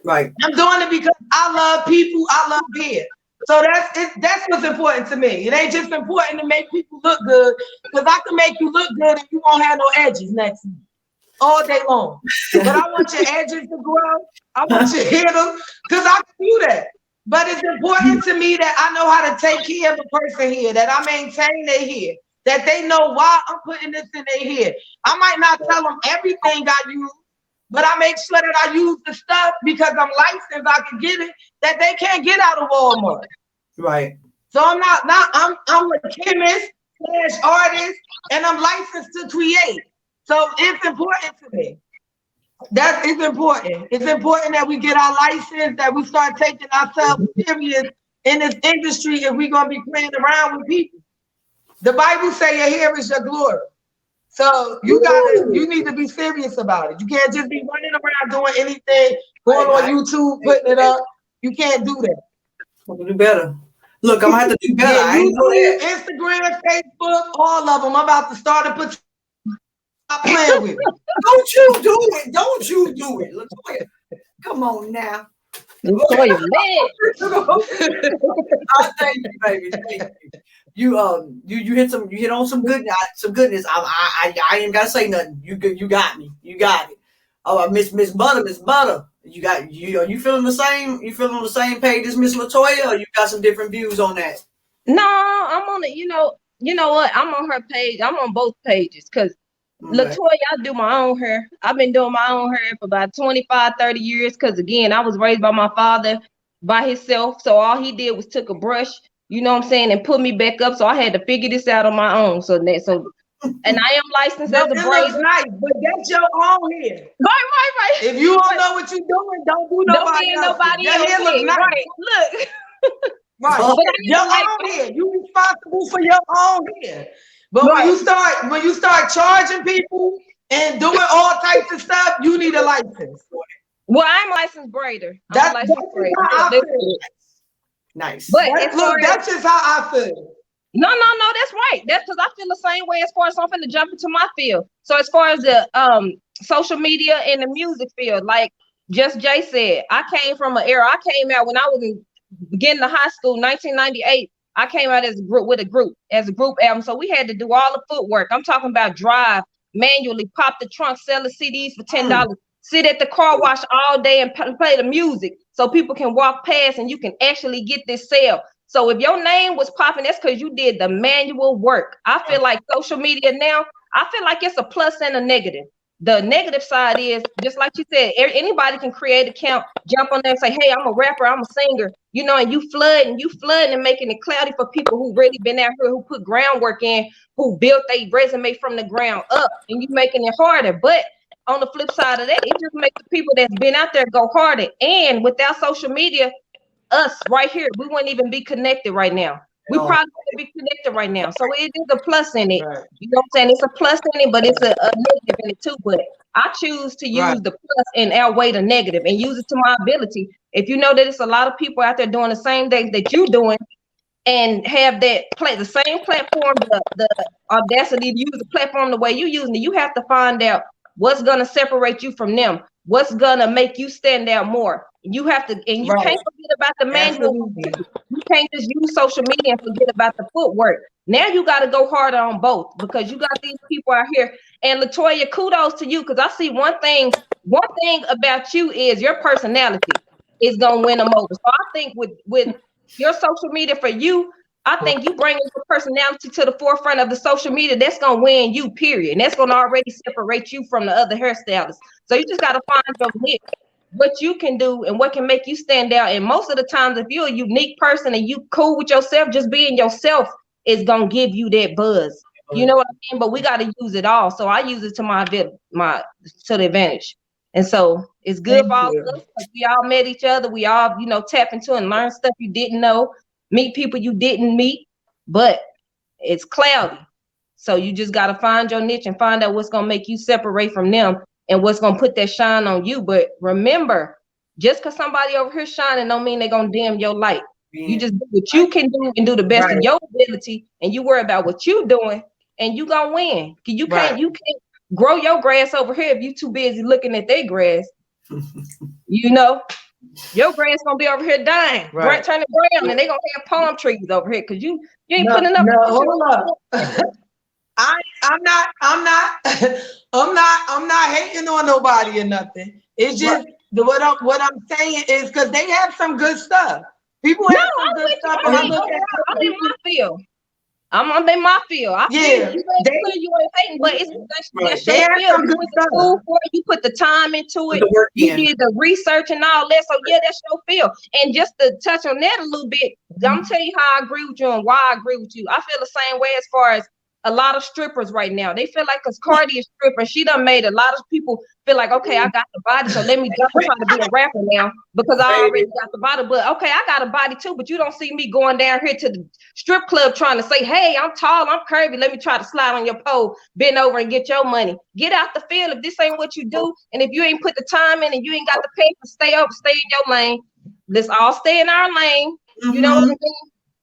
Right. I'm doing it because I love people. I love hair. So that's what's important to me. It ain't just important to make people look good because I can make you look good if you won't have no edges next to me. all day long. But I want your edges to grow. I want your hair to, because I can do that. But it's important to me that I know how to take care of a person here, that I maintain their hair, that they know why I'm putting this in their hair. I might not tell them everything I use, but I make sure that I use the stuff because I'm licensed, I can get it, that they can't get out of Walmart. Right. So I'm I'm a chemist / artist, and I'm licensed to create. So it's important to me. That is important. It's important that we get our license, that we start taking ourselves serious in this industry if we're gonna be playing around with people. The Bible say your hair is your glory. So you need to be serious about it. You can't just be running around doing anything, going on YouTube, putting it up. You can't do that. I'm gonna do better. Look, I'm gonna have to do better. I ain't know that. Instagram, Facebook, all of them. I'm about to start to put. Stop playing with me. Don't you do it. Don't you do it. Latoya, come on now. Latoya, man. Thank you, baby. Thank you. You hit on some goodness. I ain't gotta say nothing. You got me. You got it. Oh, Miss Butter. You feeling the same? You feeling on the same page as Miss Latoya, or you got some different views on that? No, I'm on it. You know what? I'm on her page. I'm on both pages because Latoya, I do my own hair. I've been doing my own hair for about 25, 30 years because, again, I was raised by my father by himself. So all he did was took a brush, you know what I'm saying, and put me back up. So I had to figure this out on my own. And I am licensed as a braider. Nice, but that's your own hair. Right. If you don't know what you're doing, don't do nobody else. Your hair look nice. Right, look. Right. But your own hair. You responsible for your own hair. But when you start charging people and doing all types of stuff, you need a license. Well, I'm a licensed braider. That's how I feel. Nice. But that's just how I feel. No, that's right. That's because I feel the same way as far as I'm finna jump into my field. So as far as the social media and the music field, like Just Jay said, I came from an era. I came out when I was getting to high school, 1998. I came out as a group album. So we had to do all the footwork. I'm talking about drive, manually pop the trunk, sell the CDs for $10, sit at the car wash all day and play the music so people can walk past and you can actually get this sale. So if your name was popping, that's because you did the manual work. I feel like social media now, I feel like it's a plus and a negative. The negative side is, just like you said, anybody can create an account, jump on there and say, hey, I'm a rapper, I'm a singer, and you flooding and making it cloudy for people who really been out here, who put groundwork in, who built their resume from the ground up, and you making it harder. But on the flip side of that, it just makes the people that's been out there go harder. And without social media, us right here, we wouldn't even be connected right now. We probably wouldn't be connected right now. So it is a plus in it. Right. You know what I'm saying? It's a plus in it, but it's a negative in it too. But I choose to use the plus and outweigh the negative and use it to my ability. If you know that it's a lot of people out there doing the same things that you're doing and have the same platform, the audacity to use the platform the way you're using it, you have to find out what's going to separate you from them. What's going to make you stand out more. You have to, and you can't forget about the manual. You can't just use social media and forget about the footwork. Now you got to go harder on both because you got these people out here. And Latoya, kudos to you because I see one thing about you is your personality is going to win them over. So I think with your social media for you, I think you bring your personality to the forefront of the social media. That's going to win you, period. And that's going to already separate you from the other hairstylists. So you just got to find your niche, what you can do and what can make you stand out. And most of the times, if you're a unique person and you cool with yourself, just being yourself is going to give you that buzz. You know what I mean? But we got to use it all. So I use it to to the advantage. And so it's good for all of us because we all met each other. We all, tap into and learn stuff you didn't know, meet people you didn't meet, but it's cloudy. So you just got to find your niche and find out what's going to make you separate from them and what's going to put that shine on you. But remember, just because somebody over here shining don't mean they're going to dim your light. You just do what you can do and do the best of your ability, and you worry about what you're doing, and you going to win. You can't grow your grass over here if you too busy looking at their grass. Your grass gonna be over here dying, turning brown, and they gonna have palm trees over here because you ain't putting enough. Hold up. I'm not, I'm not hating on nobody or nothing. It's just what I'm saying is because they have some good stuff. People No, have some I'm good with you. stuff, and I look at I'm certain in my people. field. I'm in my field. I feel Yeah, you ain't they clear, you ain't hating, but that's your they have field. some You good went to stuff. school for it. You put the time into Put it. the work You in. did the research and all that. So yeah, that's your field. And just to touch on that a little bit, I'm tell you how I agree with you and why I agree with you. I feel the same way as far as a lot of strippers right now. They feel like because Cardi is stripper, she done made a lot of people feel like, okay, I got the body, so let me jump and try to be a rapper now because I already got the body. But okay, I got a body too, but you don't see me going down here to the strip club trying to say, hey, I'm tall, I'm curvy, let me try to slide on your pole, bend over and get your money. Get out the field if this ain't what you do, and if you ain't put the time in and you ain't got the paper, stay in your lane. Let's all stay in our lane. You know what I mean?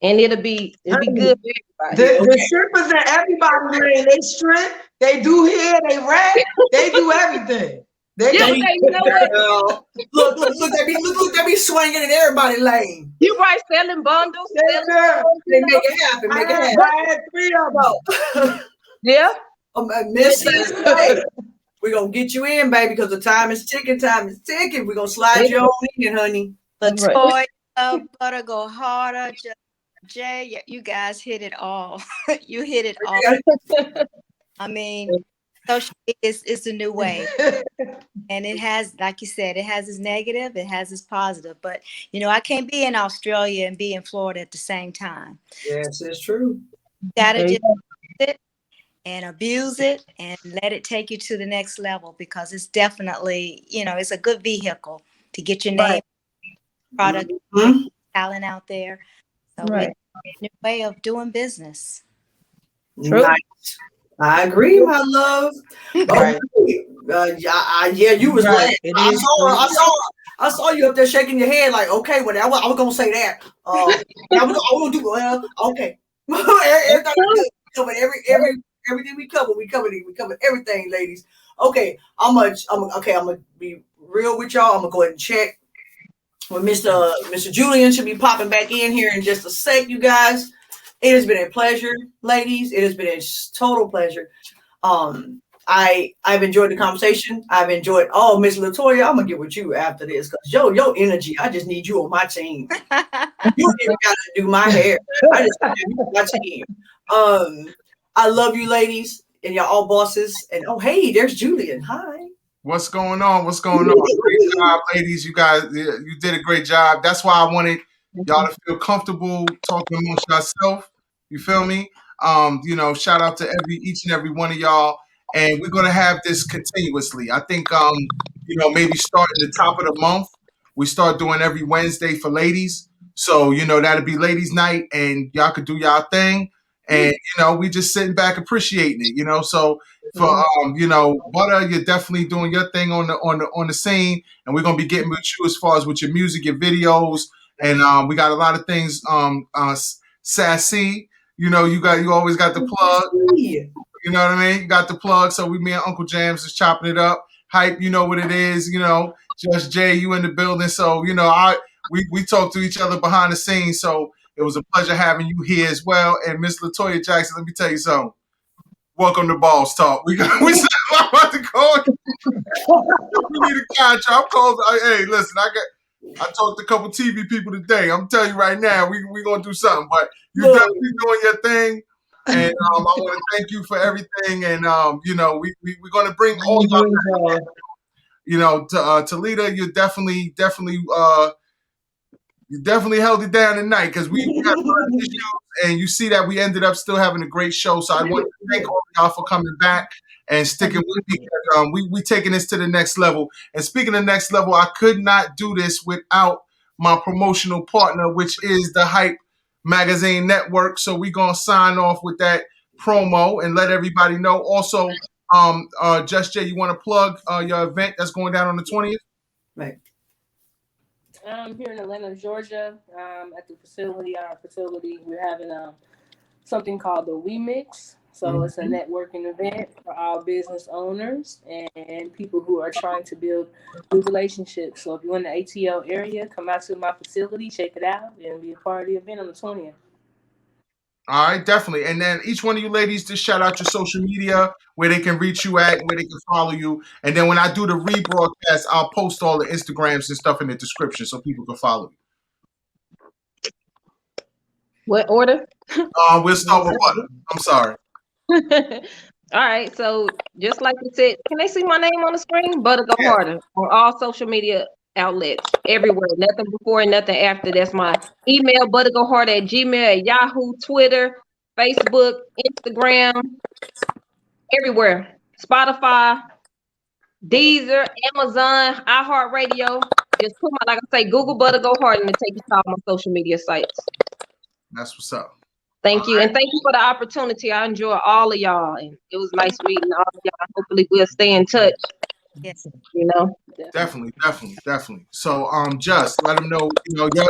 And it'll be good for everybody. The strippers in everybody's lane. They strip, they do hair, they rap, they do everything. They Yeah, do. okay, you know what? Girl. Look, they be swinging in everybody's lane. You right, selling bundles, Yes, selling sir. clothes, They you know. make it happen. Make it happen. I had 3 of them. Yeah. Mrs. Hey, we're gonna get you in, baby, because the time is ticking. Time is ticking. We're gonna slide you on in, honey. Latoya, Butter Go Harder, Jay, you guys hit it all. You hit it all. I mean, social media is the new way. And it has, like you said, it has its negative, it has its positive. But, I can't be in Australia and be in Florida at the same time. Yes, it's true. You gotta just sit and abuse it and let it take you to the next level because it's definitely, it's a good vehicle to get your name, product, talent out there. So it's a new way of doing business. True. Nice. I agree, my love. Right. Yeah, you was Right. late. I saw you up there shaking your head like, okay, well, I was gonna say that. I was gonna do well. Okay, everything good. Covered everything we covered everything, ladies. Okay, I'm gonna be real with y'all. I'm gonna go ahead and check when Mr. Julian should be popping back in here in just a sec, you guys. It has been a pleasure, ladies. It has been a total pleasure. I've enjoyed the conversation. I've enjoyed. Oh, Miss Latoya, I'm gonna get with you after this because your energy. I just need you on my team. You don't even gotta do my hair. I just have you on my team. I love you, ladies, and y'all all bosses. And oh, hey, there's Julian. Hi. What's going on? What's going on? Great job, ladies. You guys, you did a great job. That's why I wanted y'all to feel comfortable talking amongst yourself. You feel me? Shout out to each and every one of y'all. And we're gonna have this continuously. I think maybe starting the top of the month, we start doing every Wednesday for ladies. So, that'll be ladies' night and y'all could do y'all thing. And we just sitting back appreciating it, so for Butter, you're definitely doing your thing on the scene, and we're gonna be getting with you as far as with your music, your videos, and we got a lot of things. Sassy, you always got the plug. You know what I mean? You got the plug. So me and Uncle Jams is chopping it up. Hype, you know what it is. Just Jay, you in the building. So we talk to each other behind the scenes. So it was a pleasure having you here as well. And Miss Latoya Jackson, let me tell you something. Welcome to Balls Talk. We I'm about to call. We need a contract. I'm calling. Hey, listen, I talked to a couple TV people today. I'm telling you right now, we gonna do something. But you definitely doing your thing, and I want to thank you for everything. And we're gonna bring all y'all. Talita, you definitely held it down tonight because we had a lot of issues, and you see that we ended up still having a great show. So I want to thank all of y'all for coming back and sticking with me. We taking this to the next level. And speaking of next level, I could not do this without my promotional partner, which is the Hype Magazine Network. So we're gonna sign off with that promo and let everybody know. Also, Just Jay, you want to plug your event that's going down on the 20th? Right. Here in Atlanta, Georgia, at the facility, our facility, we're having something called the We Mix. So it's a networking event for all business owners and people who are trying to build new relationships. So if you're in the ATL area, come out to my facility, check it out, and be a part of the event on the 20th. All right, definitely. And then each one of you ladies, just shout out your social media where they can reach you at, where they can follow you. And then when I do the rebroadcast, I'll post all the Instagrams and stuff in the description so people can follow you. What order? We'll start with Butter. I'm sorry. All right, so just like you said, can they see my name on the screen? Butter Go Yeah. Harder on all social media outlets, everywhere. Nothing before and nothing after. That's my email, buttergoharder@gmail, at Yahoo, Twitter, Facebook, Instagram, everywhere. Spotify, Deezer, Amazon, iHeartRadio. Just put my, like I say, Google Butter Go Harder and it take you to all my social media sites. That's what's up. Thank you. And thank you for the opportunity. I enjoy all of y'all. And it was nice meeting all of y'all. Hopefully we'll stay in touch. Yes. You know? Definitely. So just let them know, it's the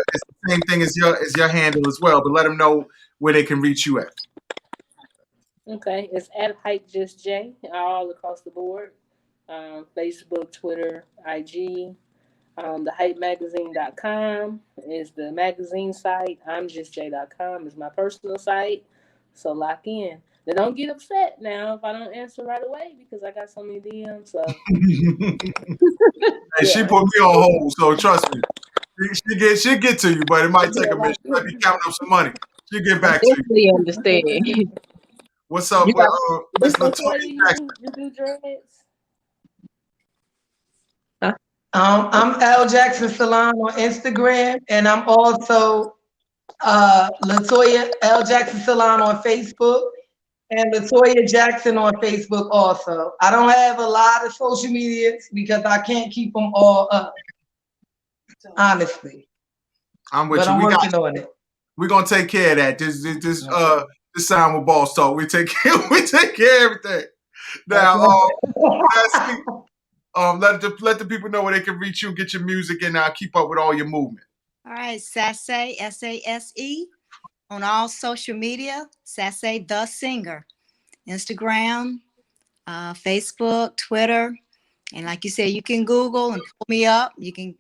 same thing as your handle as well, but let them know where they can reach you at. Okay, it's at Hype Just J all across the board. Facebook, Twitter, IG. TheHypeMagazine.com is the magazine site. I'mJustJ.com is my personal site. So lock in. Now don't get upset now if I don't answer right away because I got so many DMs. So Hey, she put me on hold, so trust me. She'll get to you, but it might take a minute. She might be counting up some money. She'll get back to you. Definitely understand. What's up You with got- Miss Latoya, Latoya Jackson? you do dreads? I'm L Jackson Salon on Instagram, and I'm also Latoya L Jackson Salon on Facebook, and Latoya Jackson on Facebook also. I don't have a lot of social medias because I can't keep them all up, honestly. I'm with But you. I'm working on it. We're gonna take care of that. This time with Boss Talk. We take care of everything. Now, let the people know where they can reach you, get your music, and keep up with all your movement. All right, Sase, SASE, on all social media, Sase the Singer, Instagram, Facebook, Twitter, and like you said, you can Google and pull me up. You can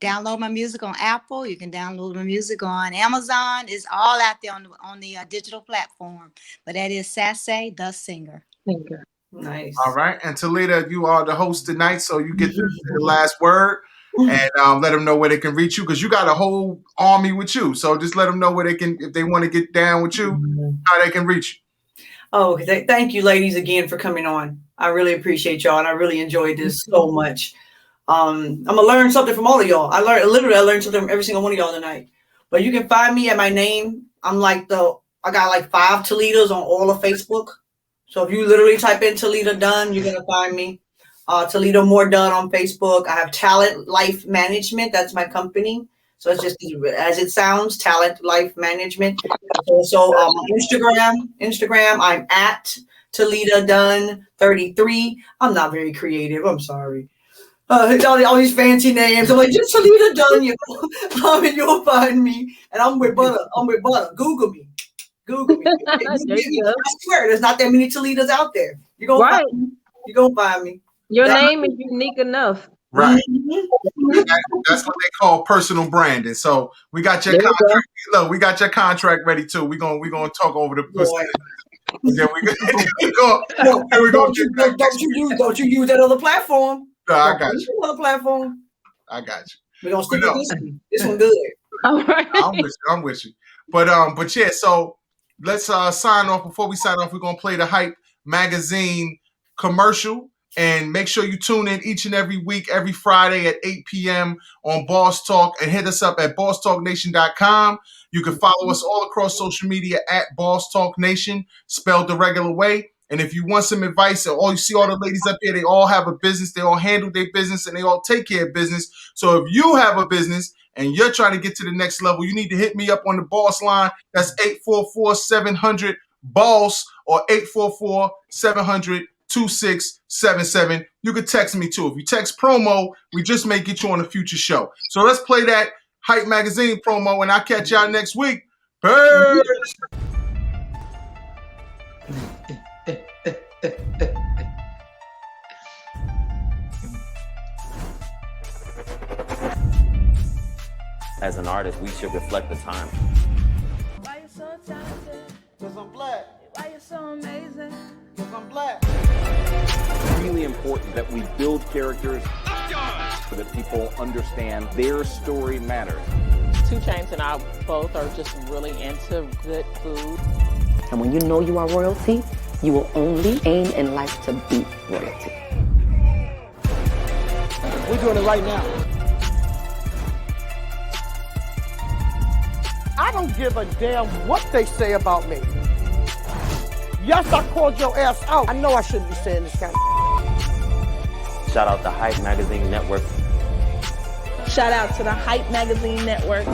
download my music on Apple. You can download my music on Amazon. It's all out there on the digital platform. But that is Sase the Singer. Nice. All right, and Talita, you are the host tonight, so you get the last word, and let them know where they can reach you because you got a whole army with you. So just let them know where they can, if they want to get down with you, how they can reach you. Oh, thank you, ladies, again for coming on. I really appreciate y'all, and I really enjoyed this so much. I'm gonna learn something from all of y'all. I learned something from every single one of y'all tonight. But you can find me at my name. I got like 5 Toledos on all of Facebook. So if you literally type in Toledo Dunn, you're gonna find me. Toledo More Dunn on Facebook. I have Talent Life Management. That's my company. So it's just as it sounds, Talent Life Management. Also on Instagram, I'm at Toledo Dunn 33. I'm not very creative. I'm sorry. All these fancy names. I'm like, just Toledo Dunn, you'll find me. And I'm with Butter. Google me. I swear, there's not that many Toledos out there. You're gonna find me. You're gonna find me. Your name is unique enough. Right. That's what they call personal branding. So we got your contract. Look, we got your contract ready too. We're gonna talk over the Don't you use that other platform. No, I got you. Other platform. I got you. We're gonna stick with this one. This one good. All right. I'm with you. But yeah, so let's sign off. Before we sign off, we're gonna play the Hype Magazine commercial. And make sure you tune in each and every week, every Friday at 8 p.m. on Boss Talk, and hit us up at bosstalknation.com. You can follow us all across social media at Boss Talk Nation, spelled the regular way. And if you want some advice, you see all the ladies up here, they all have a business, they all handle their business, and they all take care of business. So if you have a business and you're trying to get to the next level, you need to hit me up on the Boss line. That's 844-700-BOSS or 844-700-2677. You could text me too. If you text promo, we just may get you on a future show. So let's play that Hype Magazine promo, and I'll catch y'all next week. Peace. As an artist, we should reflect the time. Why you so talented? Cause I'm black. Why you so amazing? Cause I'm black. It's really important that we build characters so that people understand their story matters. 2 Chainz and I both are just really into good food. And when you know you are royalty, you will only aim in life to be royalty. We're doing it right now. I don't give a damn what they say about me. Yes, I called your ass out. I know I shouldn't be saying this kind of. Shout out to Hype Magazine Network. Shout out to the Hype Magazine Network.